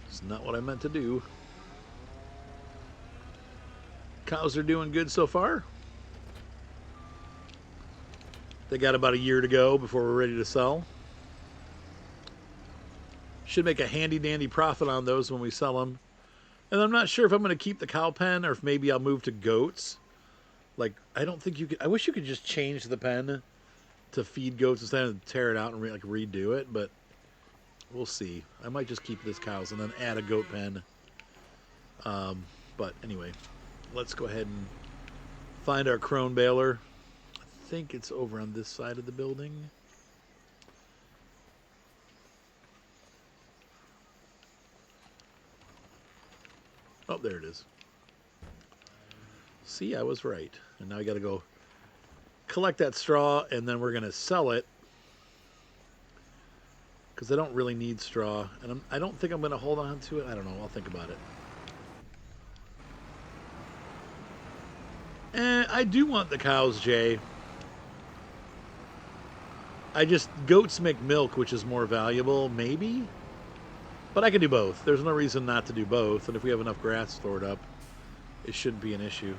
It's not what I meant to do. Cows are doing good so far. They got about a year to go before we're ready to sell. Should make a handy dandy profit on those when we sell them. And I'm not sure if I'm going to keep the cow pen or if maybe I'll move to goats. Like, I don't think you could. I wish you could just change the pen to feed goats instead of tear it out and like redo it, but we'll see. I might just keep this cows and then add a goat pen. But anyway, let's go ahead and find our crone baler. I think it's over on this side of the building. Oh, there it is. See, I was right. And now I got to go collect that straw, and then we're going to sell it because I don't really need straw. And I don't think I'm going to hold on to it. I don't know. I'll think about it. I do want the cows, Jay. Goats make milk, which is more valuable, maybe? But I can do both. There's no reason not to do both. And if we have enough grass stored up, it shouldn't be an issue.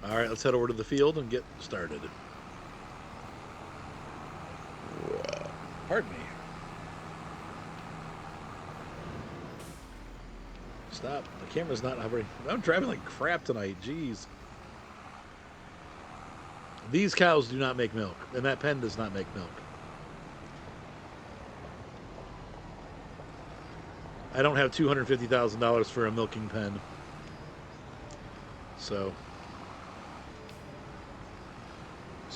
All right, let's head over to the field and get started. Pardon me. Stop. The camera's not hovering. I'm driving like crap tonight. Jeez. These cows do not make milk, and that pen does not make milk. I don't have $250,000 for a milking pen. So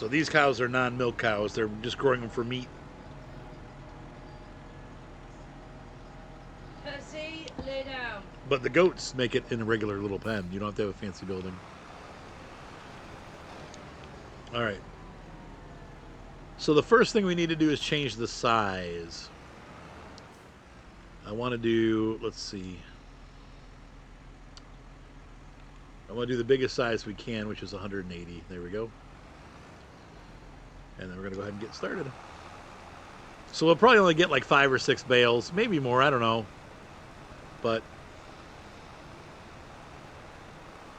these cows are non-milk cows. They're just growing them for meat. Percy, lay down. But the goats make it in a regular little pen. You don't have to have a fancy building. All right. So the first thing we need to do is change the size. I want to do, let's see. I want to do the biggest size we can, which is 180. There we go. And then we're going to go ahead and get started. So we'll probably only get like 5 or 6 bales, maybe more, I don't know. But,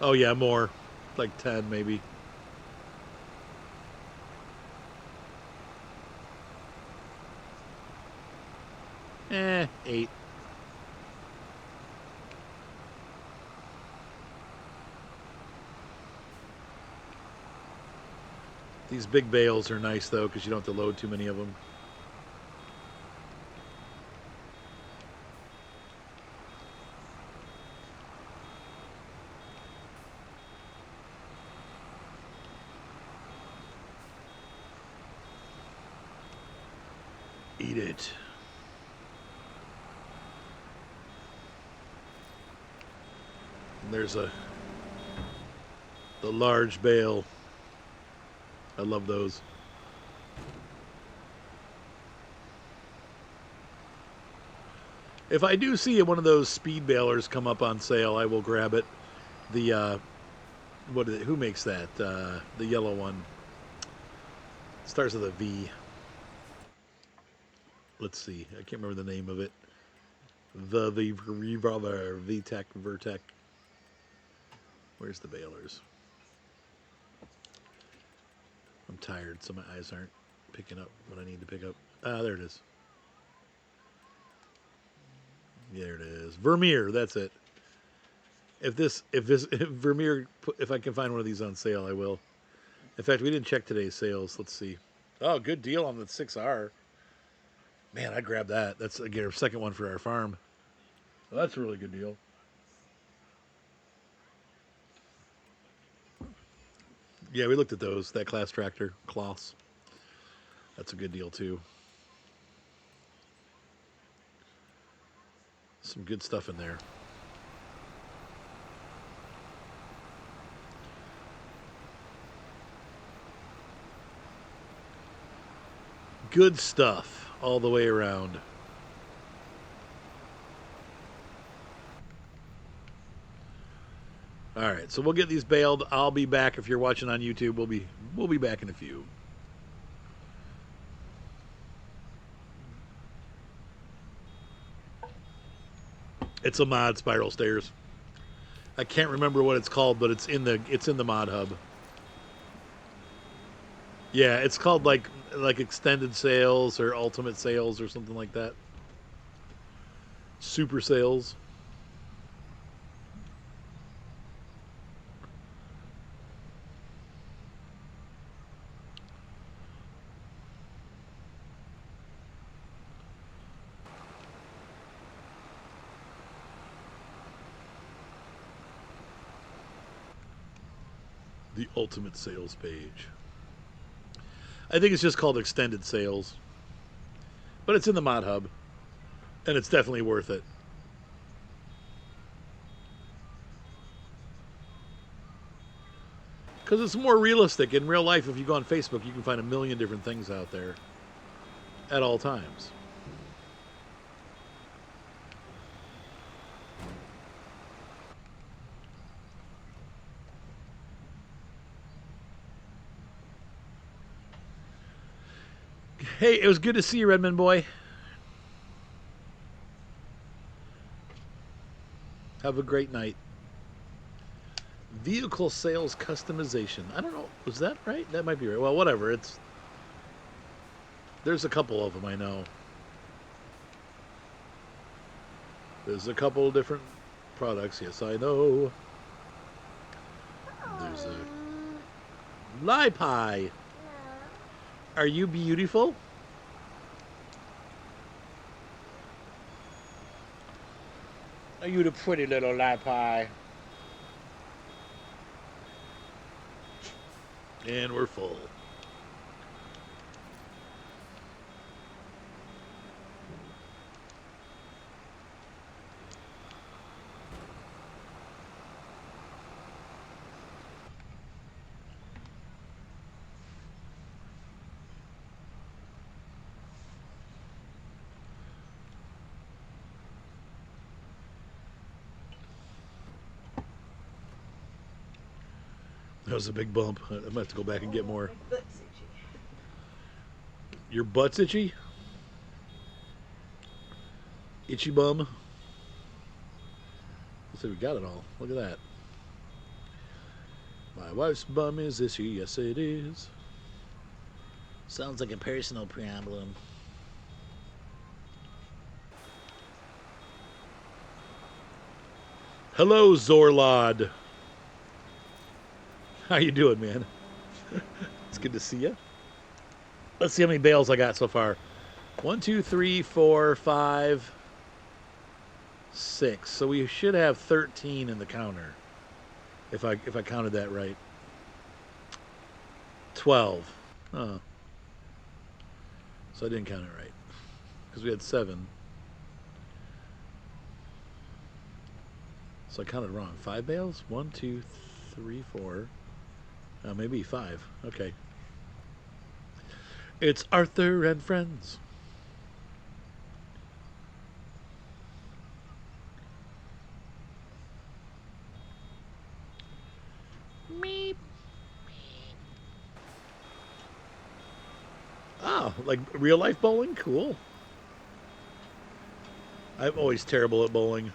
oh yeah, more. Like 10 maybe. 8. These big bales are nice though, because you don't have to load too many of them. Eat it. And there's the large bale. I love those. If I do see one of those speed balers come up on sale, I will grab it. The what is it? Who makes that? The yellow one. It starts with a V. Let's see. I can't remember the name of it. The VTech Vertec. Where's the balers? I'm tired, so my eyes aren't picking up what I need to pick up. Ah, there it is. There it is. Vermeer, that's it. If Vermeer, if I can find one of these on sale, I will. In fact, we didn't check today's sales. Let's see. Oh, good deal on the 6R. Man, I'd grab that. That's again a second one for our farm. Well, that's a really good deal. Yeah, we looked at those. That class tractor, Kloss. That's a good deal too. Some good stuff in there. Good stuff all the way around. All right, so we'll get these baled. I'll be back if you're watching on YouTube. We'll be back in a few. It's a mod spiral stairs. I can't remember what it's called, but it's in the mod hub. Yeah, it's called like extended sales or ultimate sales or something like that. Super sales. The ultimate sales page. I think it's just called extended sales. But it's in the mod hub. And it's definitely worth it. Because it's more realistic. In real life, if you go on Facebook, you can find a million different things out there at all times. Hey, it was good to see you, Redmond boy. Have a great night. Vehicle sales customization. I don't know. Was that right? That might be right. Well, whatever. There's a couple of them I know. There's a couple different products. Yes, I know. There's a Pie. Are you beautiful? Are you the pretty little Pie? And we're full. That was a big bump. I might have to go back and get more. My butt's itchy. Your butt's itchy? Itchy bum? Let's see, we got it all. Look at that. My wife's bum is itchy. Yes, it is. Sounds like a personal problem. Hello, Zorlod. How you doing, man? It's good to see you. Let's see how many bales I got so far. 1, 2, 3, 4, 5, 6. So we should have 13 in the counter, if I counted that right. 12. Oh. So I didn't count it right because we had 7. So I counted wrong. 5 bales? 1, 2, 3, 4. Maybe 5. Okay. It's Arthur and Friends. Meep. Oh, like real life bowling? Cool. I'm always terrible at bowling.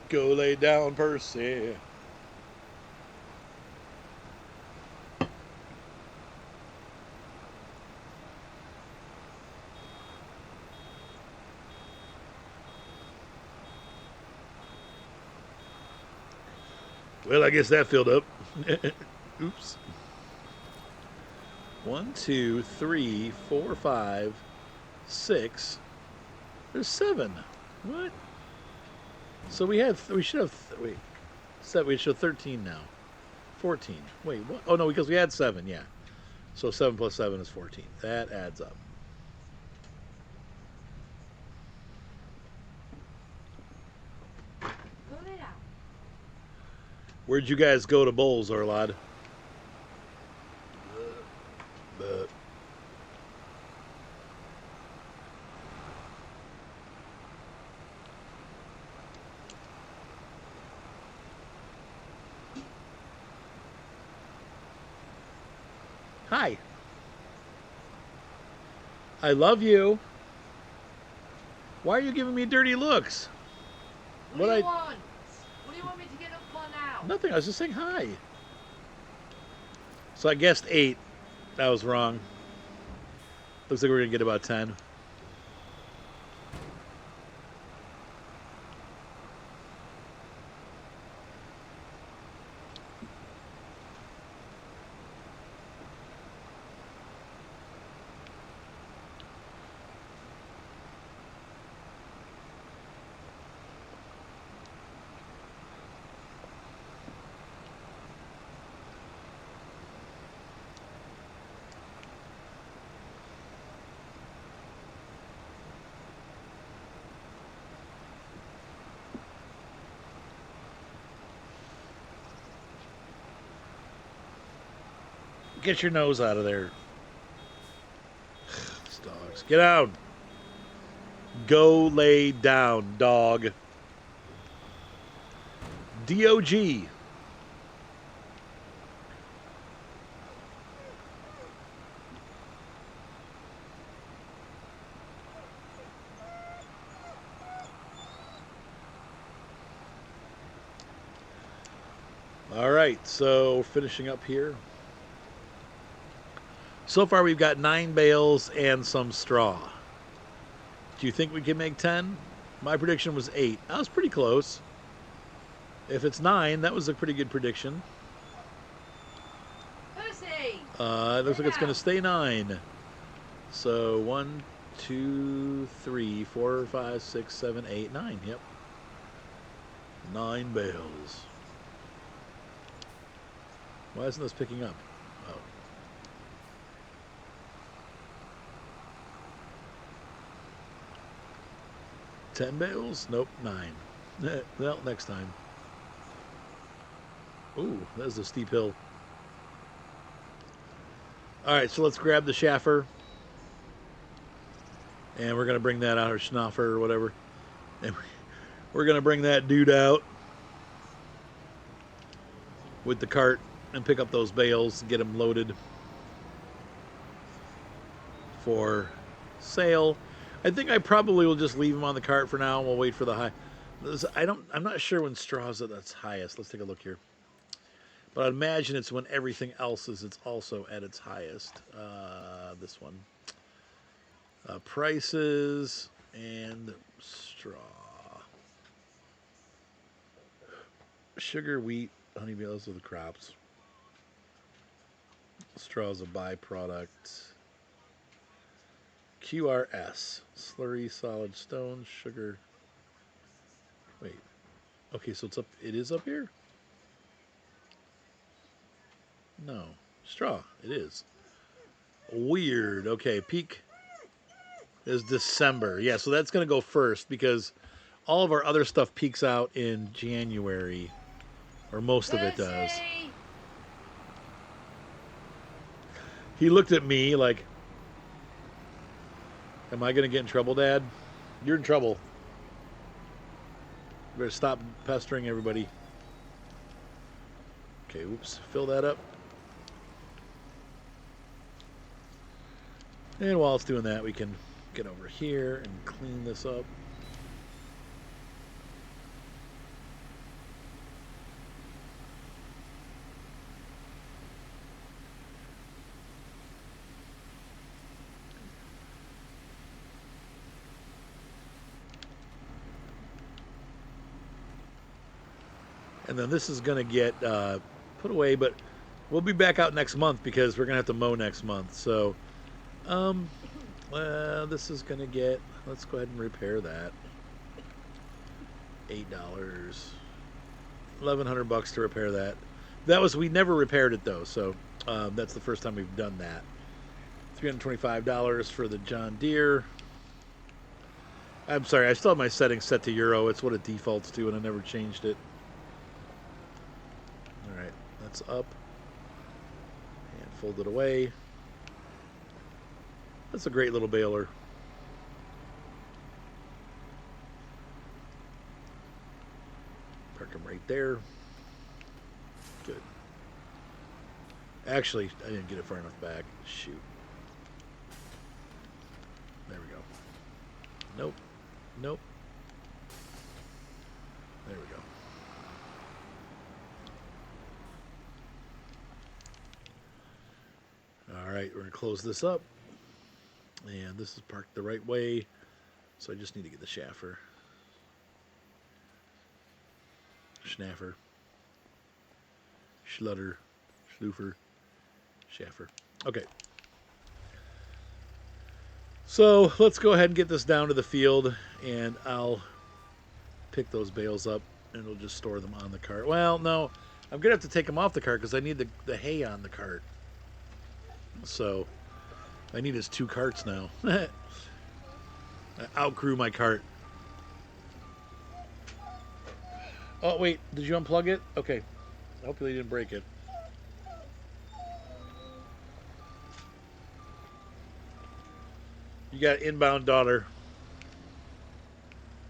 Go lay down, Percy. Well, I guess that filled up. Oops. 1, 2, 3, 4, 5, 6. There's 7. What? So we should have, wait, 7, we should have 13 now. 14. Wait, what? Oh no, because we had 7, yeah. So 7 plus 7 is 14. That adds up. Where'd you guys go to bowls, Orlad? Hi. I love you. Why are you giving me dirty looks? What do you want? What do you want me to get up for now? Nothing. I was just saying hi. So I guessed 8. That was wrong. Looks like we're going to get about 10. Get your nose out of there. These dogs. Get out. Go lay down, dog. DOG. All right, so finishing up here. So far, we've got 9 bales and some straw. Do you think we can make 10? My prediction was 8. I was pretty close. If it's 9, that was a pretty good prediction. Pussy! It looks like it's going to stay 9. So 1, 2, 3, 4, 5, 6, 7, 8, 9. Yep. 9 bales. Why isn't this picking up? Oh. Ten bales? Nope, 9. Well, next time. Ooh, that's a steep hill. All right, so let's grab the shaffer. And we're going to bring that out, or schnaffer, or whatever. And we're going to bring that dude out with the cart and pick up those bales, get them loaded for sale. I think I probably will just leave them on the cart for now, and we'll wait for the high. I'm not sure when straw's at its highest. Let's take a look here. But I'd imagine it's when everything else is, it's also at its highest. This one. Prices and straw. Sugar, wheat, honey, those are the crops. Straw is a byproduct. QRS. Slurry, solid stone, sugar. Wait. Okay, so it's up. It is up here? No. Straw. It is. Weird. Okay, peak is December. Yeah, so that's going to go first because all of our other stuff peaks out in January, or most of it does. He looked at me like, am I going to get in trouble, Dad? You're in trouble. You better stop pestering everybody. Okay, oops. Fill that up. And while it's doing that, we can get over here and clean this up. And then this is going to get put away, but we'll be back out next month because we're going to have to mow next month. So, this is going to get, let's go ahead and repair that. $8. $1,100 to repair that. We never repaired it though, so that's the first time we've done that. $325 for the John Deere. I'm sorry, I still have my settings set to Euro. It's what it defaults to, and I never changed it. All right, that's up. And fold it away. That's a great little baler. Park them right there. Good. Actually, I didn't get it far enough back. Shoot. There we go. Nope. Nope. There we go. All right. right, we're going to close this up. And this is parked the right way. So I just need to get the shaffer. Schnaffer. Schlutter. Schloofer. Shaffer. Okay. So let's go ahead and get this down to the field. And I'll pick those bales up. And we'll just store them on the cart. Well, no. I'm going to have to take them off the cart because I need the hay on the cart. So I need his 2 carts now. I outgrew my cart. Oh, wait. Did you unplug it? Okay. Hopefully you didn't break it. You got inbound daughter.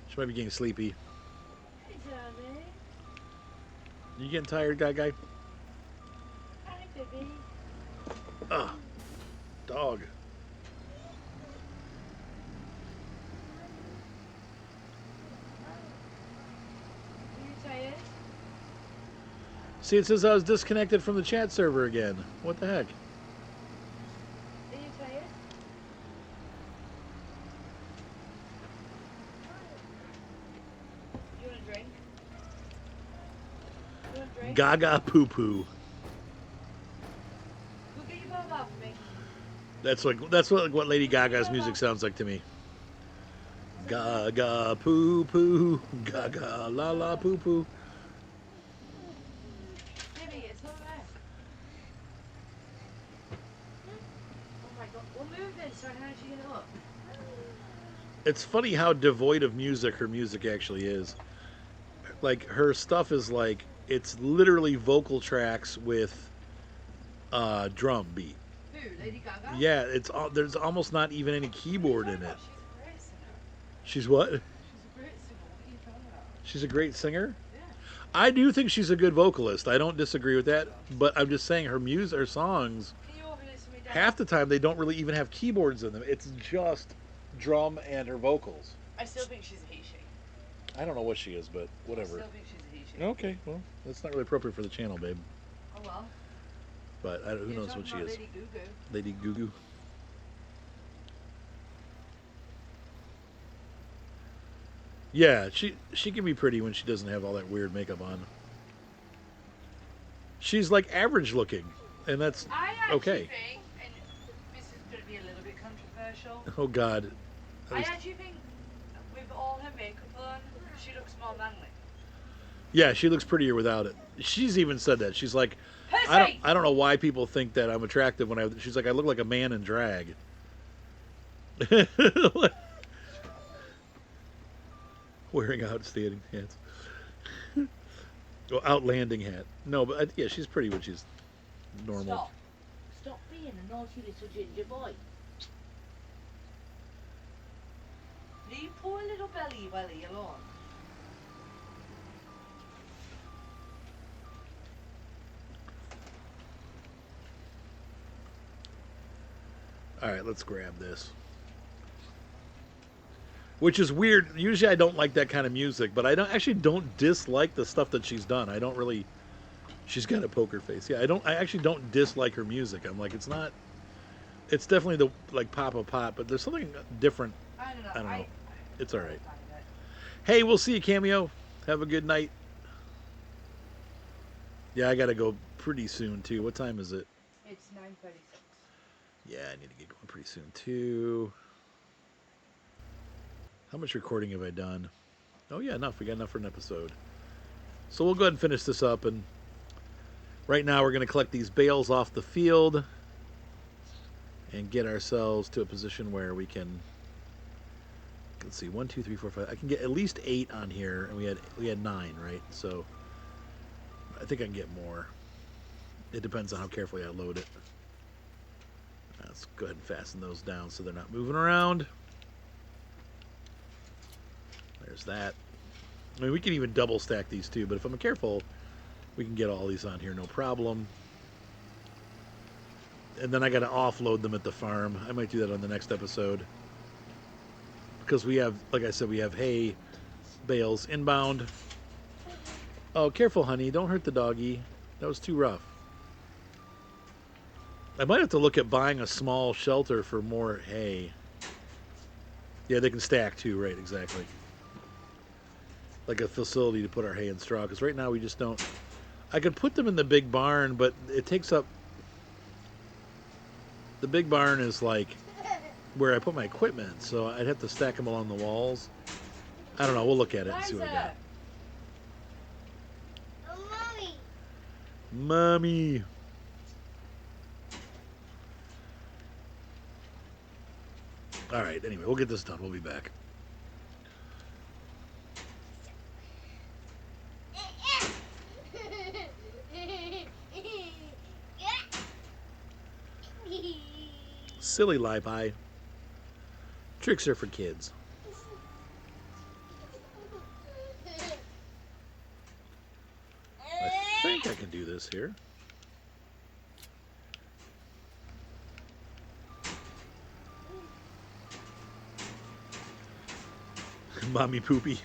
She might be getting sleepy. Hey, darling. You getting tired, guy? Hi, baby. Ugh. Dog. Are you tired? See, it says I was disconnected from the chat server again. What the heck? Are you tired? You want a drink? You want a drink? Gaga poo poo. Go get your bottle out for me. That's what Lady Gaga's music sounds like to me. Gaga poo poo. Gaga la la poo poo. Jimmy, it's not there. Oh my god. We'll move it so I can actually get it up. It's funny how devoid of music her music actually is. Like her stuff is like it's literally vocal tracks with drum beat. Who? Lady Gaga? Yeah, there's almost not even any keyboard in it. She's a great singer. She's what? She's a great singer. What are you talking about? She's a great singer? Yeah. I do think she's a good vocalist. I don't disagree with that, but I'm just saying her songs, Can you open this for me, Dad? half the time they don't really even have keyboards in them. It's just drum and her vocals. I still think she's a he, she. I don't know what she is, but I whatever. still think she's a he, she. Okay, well, that's not really appropriate for the channel, babe. Oh well. But who You're knows what she talking is. about Lady Goo Goo. Lady Goo. Yeah, she can be pretty when she doesn't have all that weird makeup on. She's like average looking, and that's I actually okay. think, and this is going to be a little bit controversial, Oh God. I actually think with all her makeup on, she looks more manly. Yeah, she looks prettier without it. She's even said that. She's like, Pussy! I don't know why people think that I'm attractive when she's like, I look like a man in drag. Wearing outstanding hats. Well, outlanding hat. No, but yeah, she's pretty when she's normal. Stop. Stop being a naughty little ginger boy. Leave poor little Belly Welly alone. All right, let's grab this. Which is weird. Usually I don't like that kind of music, but I don't dislike the stuff that she's done. I don't really. She's got a poker face. Yeah, I actually don't dislike her music. I'm like, it's not. It's definitely the like pop, but there's something different. I don't know. I don't know. I It's all right. find it. Hey, we'll see you, Cameo. Have a good night. Yeah, I gotta go pretty soon too. What time is it? It's 9:36. Yeah, I need to get going pretty soon too. How much recording have I done? Oh yeah, enough. We got enough for an episode. So we'll go ahead and finish this up. And right now we're going to collect these bales off the field and get ourselves to a position where we can. Let's see, 1, 2, 3, 4, 5. I can get at least 8 on here, and we had 9, right? So I think I can get more. It depends on how carefully I load it. Let's go ahead and fasten those down so they're not moving around. There's that. I mean, we can even double stack these too, but if I'm careful, we can get all these on here, no problem. And then I got to offload them at the farm. I might do that on the next episode. Because we have, like I said, we have hay bales inbound. Oh, careful, honey. Don't hurt the doggy. That was too rough. I might have to look at buying a small shelter for more hay. Yeah, they can stack too, right? Exactly. Like a facility to put our hay and straw. Because right now we just don't. I could put them in the big barn, but it takes up. The big barn is like where I put my equipment, so I'd have to stack them along the walls. I don't know. We'll look at it and see what we got. Oh, mommy. Mommy. All right. Anyway, we'll get this done. We'll be back. Silly lie pie. Tricks are for kids. I think I can do this here. Mommy poopy.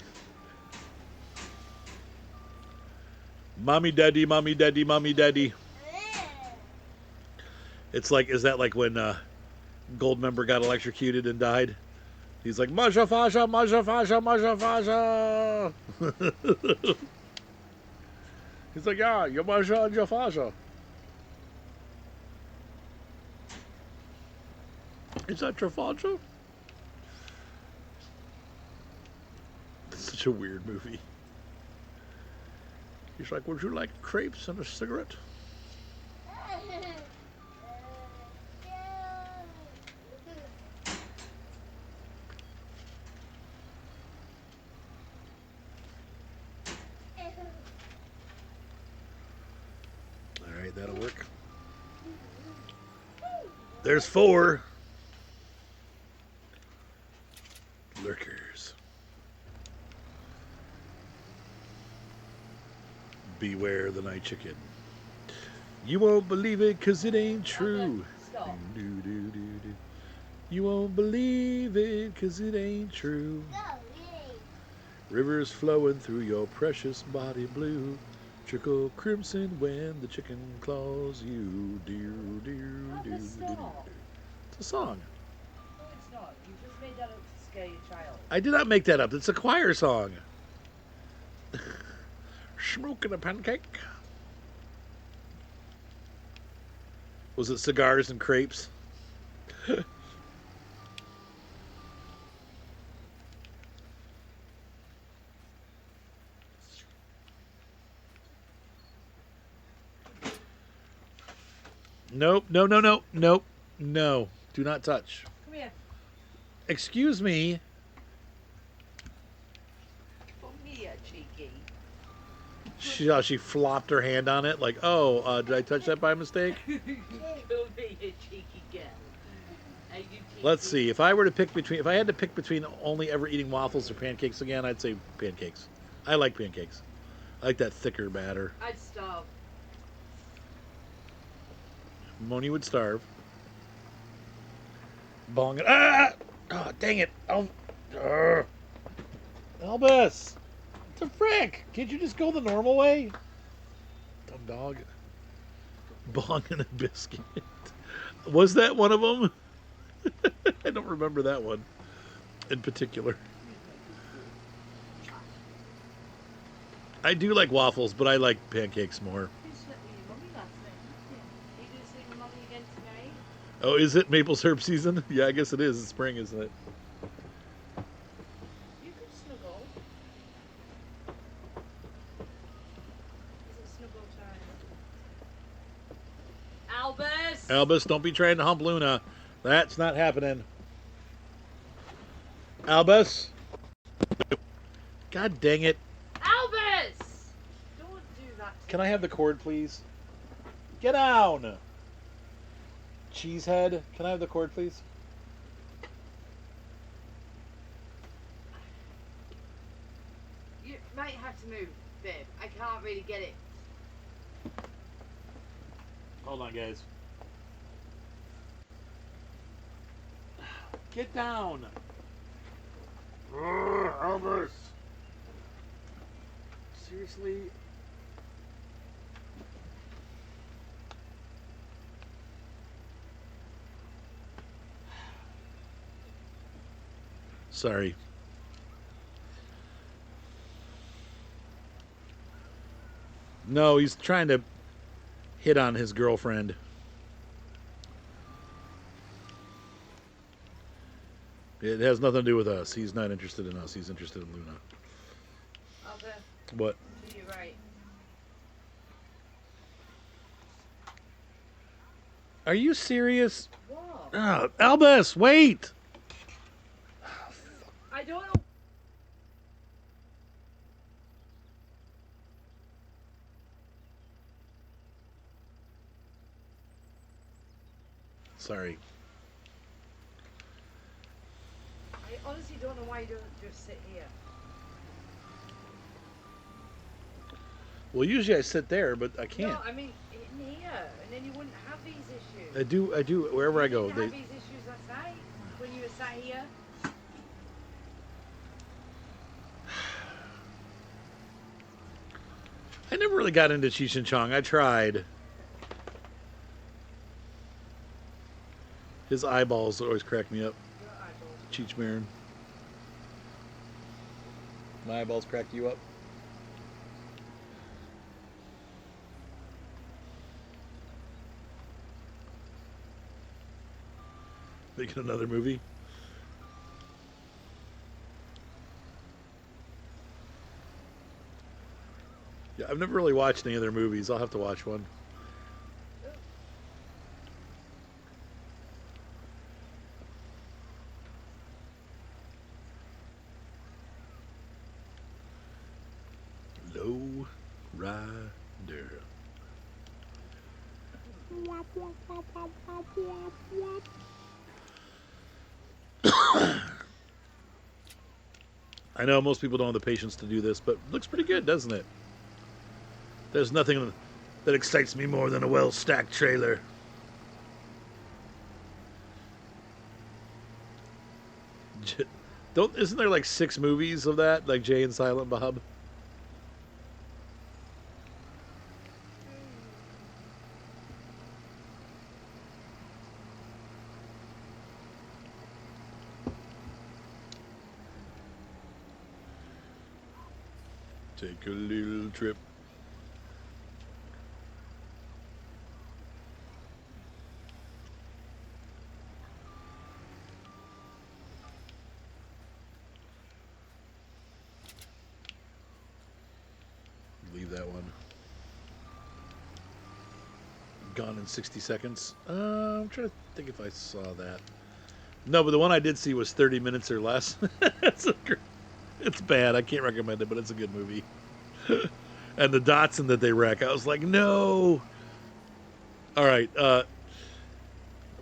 Mommy daddy, mommy daddy, mommy daddy. It's like, is that like when Goldmember got electrocuted and died? He's like, Masha Fasha, Masha Fasha, Masha Fasha. He's like, yeah, you're Masha and your Fasha. Is that your Fasha? It's such a weird movie. He's like, would you like crepes and a cigarette? All right, that'll work. There's 4. Lurkers. Beware the night chicken. You won't believe it because it ain't true. Stop. You won't believe it because it ain't true. Rivers flowing through your precious body blue. Trickle crimson when the chicken claws you. Stop. It's a song. No, it's not. You just made that up to scare your child. I did not make that up. It's a choir song. Smoking a pancake. Was it cigars and crepes? Nope, no, no, no, nope, no. Do not touch. Come here. Excuse me. Come here, cheeky. She flopped her hand on it like, oh, did I touch that by mistake? Come here, cheeky girl. Are you cheeky? Let's see. If I had to pick between only ever eating waffles or pancakes again, I'd say pancakes. I like pancakes. I like that thicker batter. I'd starve. Moni would starve. Bong it. Ah! Oh, dang it. Oh. Elvis. What the frick? Can't you just go the normal way? Dumb dog. Bong and a biscuit. Was that one of them? I don't remember that one in particular. I do like waffles, but I like pancakes more. You slept with your mummy last night, didn't you? Are you going to sleep with mummy again tonight? Oh, is it maple syrup season? Yeah, I guess it is. It's spring, isn't it? You could snuggle. Is it snuggle time? Albus! Albus, don't be trying to hump Luna. That's not happening. Albus? God dang it. Albus! Don't do that. Can I have the cord, please? Get down! Cheesehead, can I have the cord, please? You might have to move, babe. I can't really get it. Hold on, guys. Get down! Albus! Seriously? Sorry. No, he's trying to hit on his girlfriend. It has nothing to do with us. He's not interested in us. He's interested in Luna. Albert, What? to your right. Are you serious? What? Albus, wait! I don't know. Sorry. I honestly don't know why you don't just sit here. Well, usually I sit there, but I can't. No, I mean in here, and then you wouldn't have these issues. I do. Wherever I You go, didn't they. have these issues last night when you were sat here. I never really got into Cheech and Chong. I tried. His eyeballs always crack me up. Your eyeballs. Cheech Marin. My eyeballs crack you up? Making another movie? Yeah, I've never really watched any of their movies. I'll have to watch one. Low Rider. I know most people don't have the patience to do this, but it looks pretty good, doesn't it? There's nothing that excites me more than a well-stacked trailer. Don't isn't there like 6 movies of that, like Jay and Silent Bob? Take a little trip. Leave that one. Gone in 60 seconds. I'm trying to think if I saw that. No, but the one I did see was 30 minutes or less. It's bad. I can't recommend it, but it's a good movie. And the Datsun that they wreck, I was like, no. All right,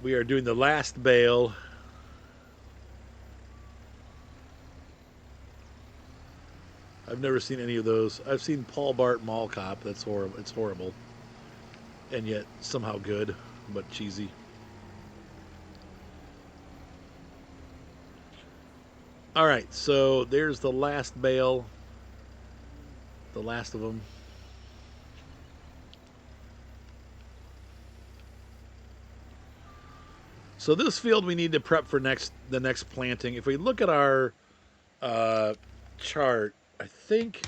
we are doing the last bale. I've never seen any of those. I've seen Paul Bart Mall Cop. That's horrible. It's horrible, and yet somehow good, but cheesy. All right, so there's the last bale. The last of them. So this field we need to prep for the next planting. If we look at our chart, I think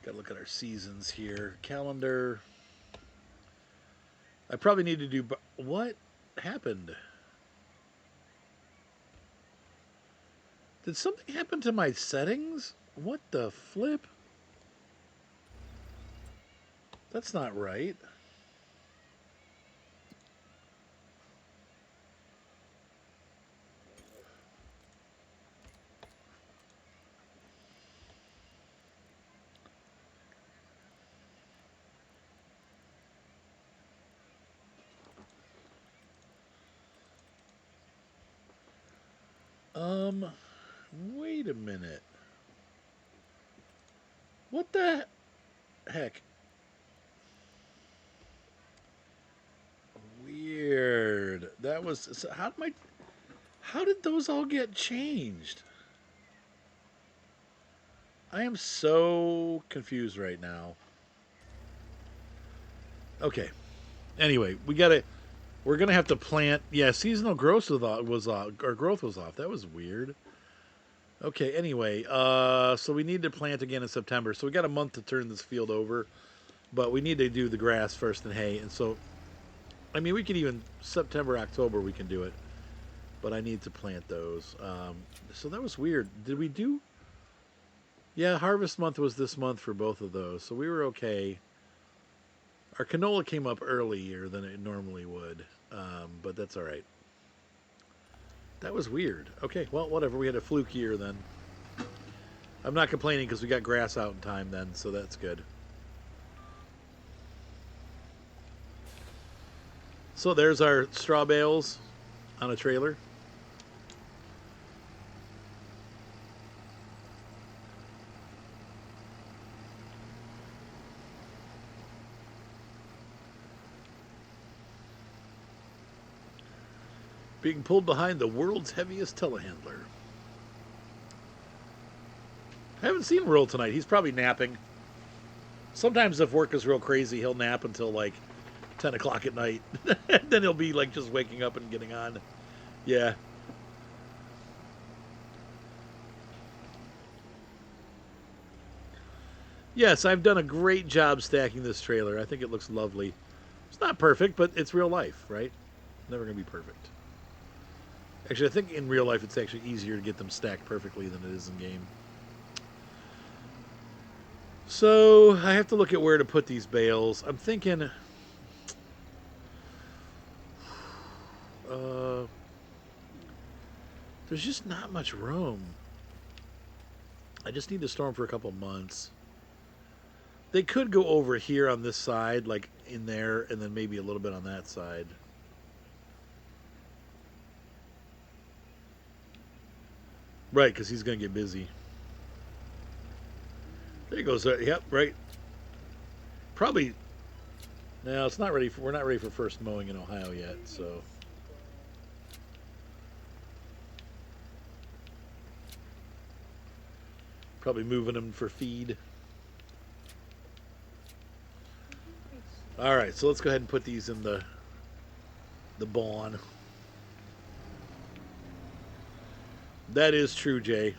gotta look at our seasons here. Calendar. I probably need to do what happened? Did something happen to my settings? What the flip? That's not right. Um, wait a minute. What the heck? Weird. That was so how did those all get changed? I am so confused right now. Okay. Anyway, we got to We're gonna have to plant. Yeah, seasonal growth was off. Our growth was off. That was weird. Okay. Anyway, so we need to plant again in September. So we got a month to turn this field over, but we need to do the grass first and hay. And so, I mean, we could even September, October, we can do it. But I need to plant those. So that was weird. Did we do? Yeah, harvest month was this month for both of those, so we were okay. Our canola came up earlier than it normally would, but that's all right. That was weird. Okay, well, whatever. We had a fluke year then. I'm not complaining because we got grass out in time then, so that's good. So there's our straw bales on a trailer. Being pulled behind the world's heaviest telehandler. I haven't seen Roll tonight. He's probably napping. Sometimes if work is real crazy, he'll nap until like 10 o'clock at night. Then he'll be like just waking up and getting on. Yeah. Yes, I've done a great job stacking this trailer. I think it looks lovely. It's not perfect, but it's real life, right? Never going to be perfect. Actually, I think in real life it's actually easier to get them stacked perfectly than it is in game. So I have to look at where to put these bales. I'm thinking... there's just not much room. I just need to store them for a couple months. They could go over here on this side, like in there, and then maybe a little bit on that side. Right, because he's going to get busy. There he goes. Yep, right. Probably. No, it's not ready. We're not ready for first mowing in Ohio yet, so. Probably moving them for feed. All right, so let's go ahead and put these in the barn. That is true, Jay.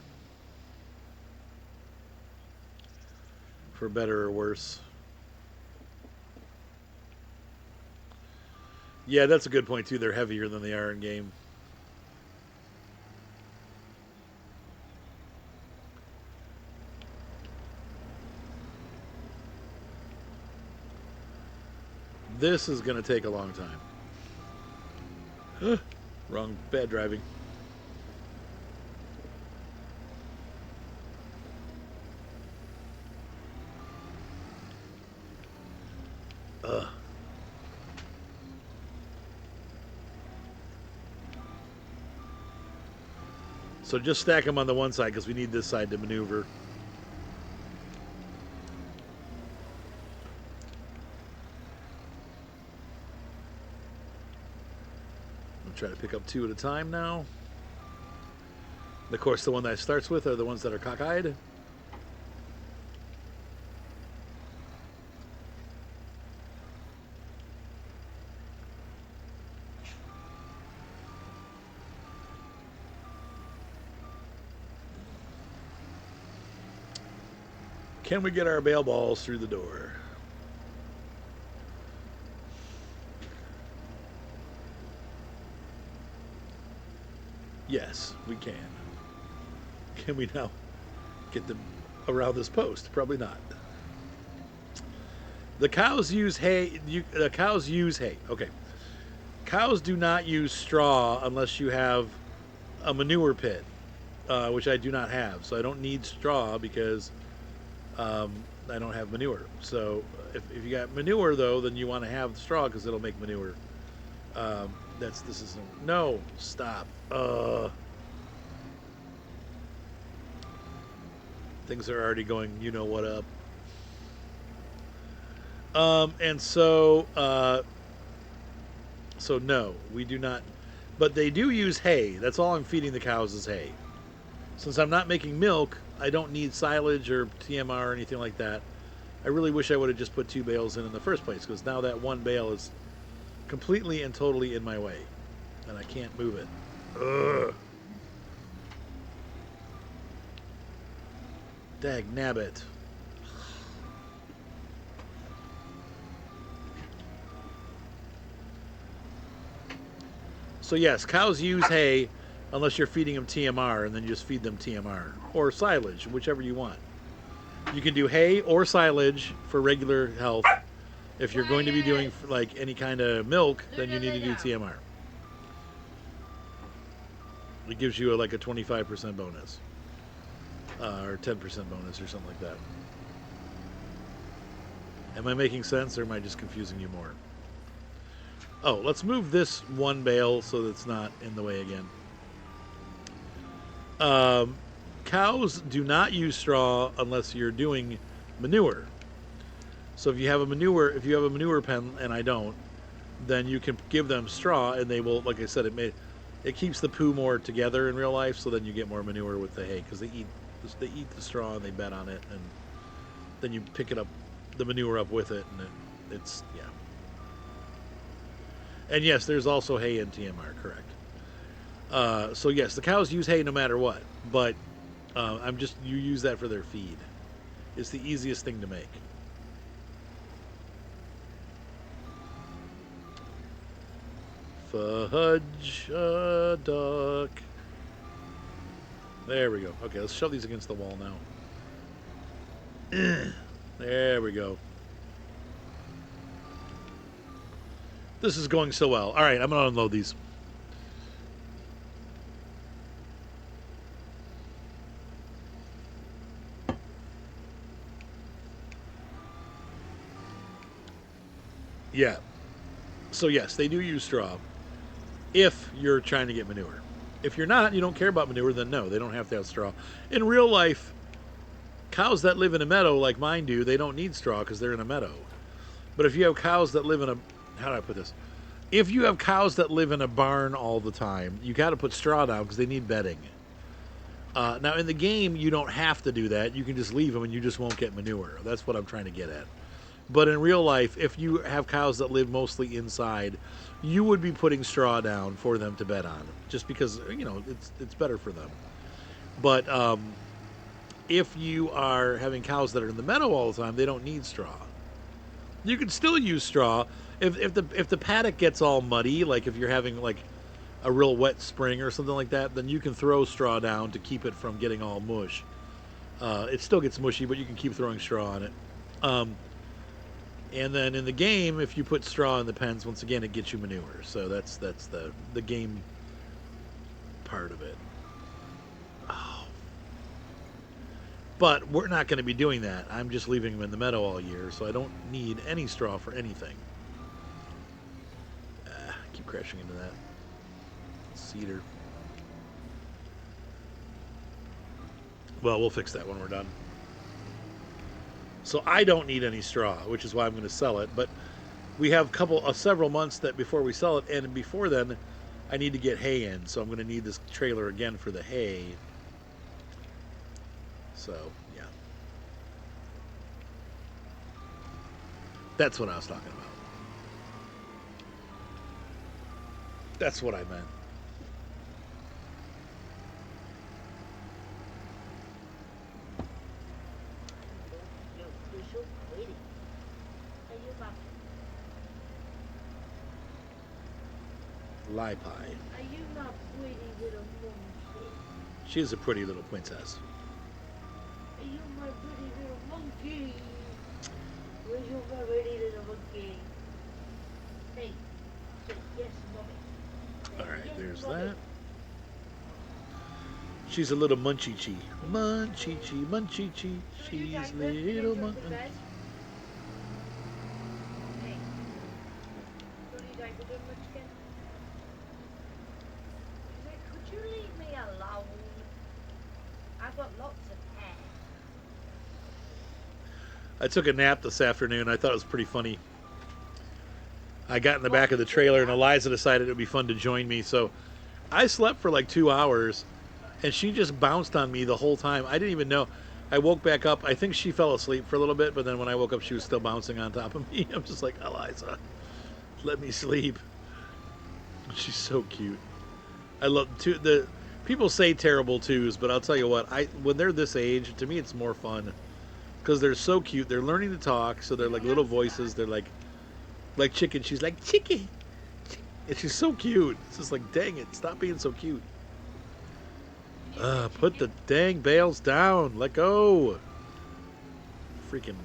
For better or worse. Yeah, that's a good point too. They're heavier than they are in game. This is going to take a long time. Wrong, bad driving. So just stack them on the one side because we need this side to maneuver. I'll try to pick up two at a time now. Of course, the one that starts with are the ones that are cockeyed. Can we get our bale balls through the door? Yes, we can. Can we now get them around this post? Probably not. The cows use hay. The cows use hay. Okay. Cows do not use straw unless you have a manure pit, which I do not have. So I don't need straw because I don't have manure. So if you got manure though, then you want to have the straw because it'll make manure. This is no stop. Things are already going. You know what up. And so no, we do not. But they do use hay. That's all I'm feeding the cows is hay. Since I'm not making milk, I don't need silage or TMR or anything like that. I really wish I would have just put two bales in the first place because now that one bale is completely and totally in my way, and I can't move it. Ugh. Dag nabbit. So yes, cows use hay unless you're feeding them TMR, and then you just feed them TMR or silage, whichever you want. You can do hay or silage for regular health. If you're going to be doing like any kind of milk, then you need to do TMR. It gives you like a 25% bonus or 10% bonus or something like that. Am I making sense, or am I just confusing you more? Oh, let's move this one bale so that it's not in the way again. Cows do not use straw unless you're doing manure. So if you have a manure pen, and I don't, then you can give them straw, and they will. Like I said, it keeps the poo more together in real life, so then you get more manure with the hay because they eat the straw and they bed on it, and then you pick it up, the manure up with it, and it's yeah. And yes, there's also hay in TMR, correct. So yes, the cows use hay no matter what, but you use that for their feed. It's the easiest thing to make. Fudge a duck. There we go. Okay, let's shove these against the wall now. There we go. This is going so well. All right, I'm going to unload these. Yeah. So yes, they do use straw if you're trying to get manure. If you're not, you don't care about manure, then no, they don't have to have straw. In real life, cows that live in a meadow like mine do, they don't need straw because they're in a meadow. But if you have cows that live in a, how do I put this? If you have cows that live in a barn all the time, you got to put straw down because they need bedding. Now in the game, you don't have to do that. You can just leave them and you just won't get manure. That's what I'm trying to get at. But in real life, if you have cows that live mostly inside, you would be putting straw down for them to bed on, just because it's better for them. But if you are having cows that are in the meadow all the time, they don't need straw. You can still use straw if the paddock gets all muddy, like if you're having like a real wet spring or something like that, then you can throw straw down to keep it from getting all mush. It still gets mushy, but you can keep throwing straw on it. And then in the game, if you put straw in the pens, once again, it gets you manure. So that's the game part of it. Oh. But we're not going to be doing that. I'm just leaving them in the meadow all year, so I don't need any straw for anything. Keep crashing into that cedar. Well, we'll fix that when we're done. So I don't need any straw, which is why I'm going to sell it. But we have several months that before we sell it, and before then, I need to get hay in. So I'm going to need this trailer again for the hay. So yeah, that's what I was talking about. That's what I meant. Lie pie. Are you my pretty little monkey? She is a pretty little princess. Are you my pretty little monkey? Where's your pretty little monkey? Hey, say yes, mommy. All right, Yes, there's mommy. that. She's a little munchie-chee. Munchie-chee, munchie-chee. She's little monkey. Hey, don't you like the munchkin? Could you leave me alone? I've got lots of hair. I took a nap this afternoon. I thought it was pretty funny. I got in the back of the trailer, and Eliza decided it would be fun to join me. So I slept for like 2 hours, and she just bounced on me the whole time. I didn't even know. I woke back up. I think she fell asleep for a little bit, but then when I woke up, she was still bouncing on top of me. I'm just like, Eliza, Let me sleep. She's so cute. I love the people say terrible twos, but I'll tell you what, I when they're this age, to me it's more fun because they're so cute. They're learning to talk, so they're like little voices. They're like chicken. She's like chicken, and she's so cute. It's just like, dang it, stop being so cute. Put the dang bales down. Let go. Freaking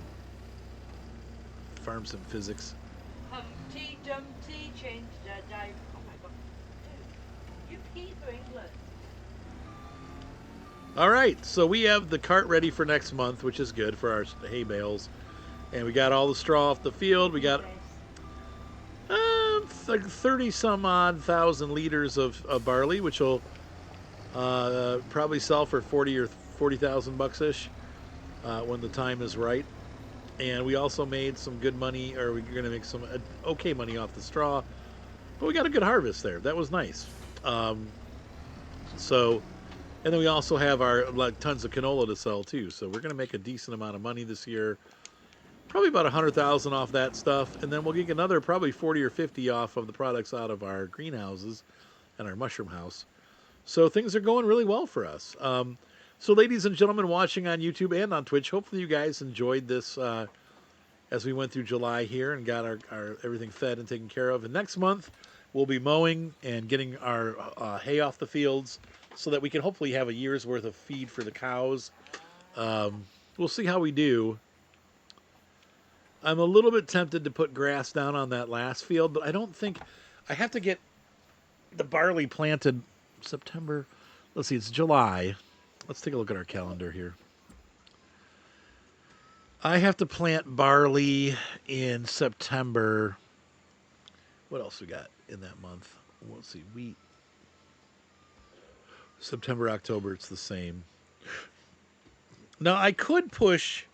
farm sim physics. Humpty Dumpty changed their dive. Oh my god. Dude, you pee for England. All right, so we have the cart ready for next month, which is good for our hay bales, and we got all the straw off the field. We got like 30 some odd thousand liters of barley, which will probably sell for 40,000 bucks ish when the time is right. And we also made some good money, or we're going to make some okay money off the straw. But we got a good harvest there. That was nice. So, and then we also have our tons of canola to sell too. So we're going to make a decent amount of money this year. Probably about 100,000 off that stuff, and then we'll get another probably 40 or 50 off of the products out of our greenhouses and our mushroom house. So things are going really well for us. So, ladies and gentlemen watching on YouTube and on Twitch, hopefully you guys enjoyed this as we went through July here and got our everything fed and taken care of. And next month, we'll be mowing and getting our hay off the fields so that we can hopefully have a year's worth of feed for the cows. We'll see how we do. I'm a little bit tempted to put grass down on that last field, but I don't think I have to get the barley planted September. Let's see, it's July. Let's take a look at our calendar here. I have to plant barley in September. What else we got in that month? Let's see, wheat. September, October, it's the same. Now, I could push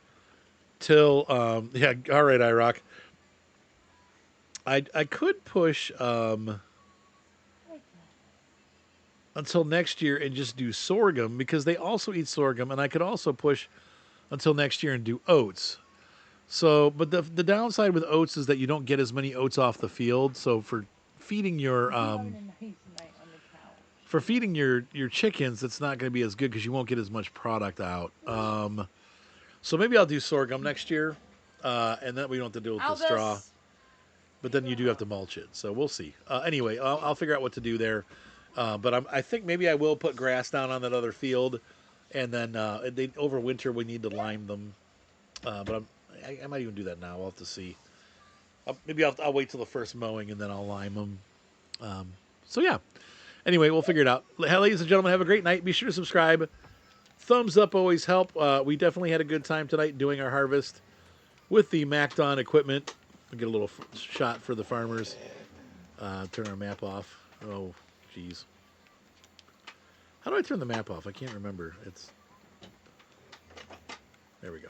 till, yeah, all right, IROC. I could push until next year and just do sorghum because they also eat sorghum, and I could also push until next year and do oats. So, but the downside with oats is that you don't get as many oats off the field. So for feeding your your chickens, it's not going to be as good because you won't get as much product out. So maybe I'll do sorghum next year, and then we don't have to deal with the straw. But then you do have to mulch it, so we'll see. Anyway, I'll figure out what to do there. But I think maybe I will put grass down on that other field, and then over winter we need to lime them. But I might even do that now. We'll have to see. Maybe I'll wait till the first mowing and then I'll lime them. So yeah. Anyway, we'll figure it out. Ladies and gentlemen, have a great night. Be sure to subscribe. Thumbs up always help. We definitely had a good time tonight doing our harvest with the MacDon equipment. We'll get a little shot for the farmers. Turn our map off. Oh, geez. How do I turn the map off? I can't remember. There we go.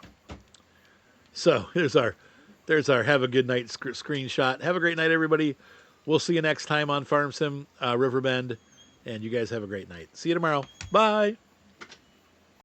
So there's our have a good night screenshot. Have a great night, everybody. We'll see you next time on Farm Sim Riverbend, and you guys have a great night. See you tomorrow. Bye.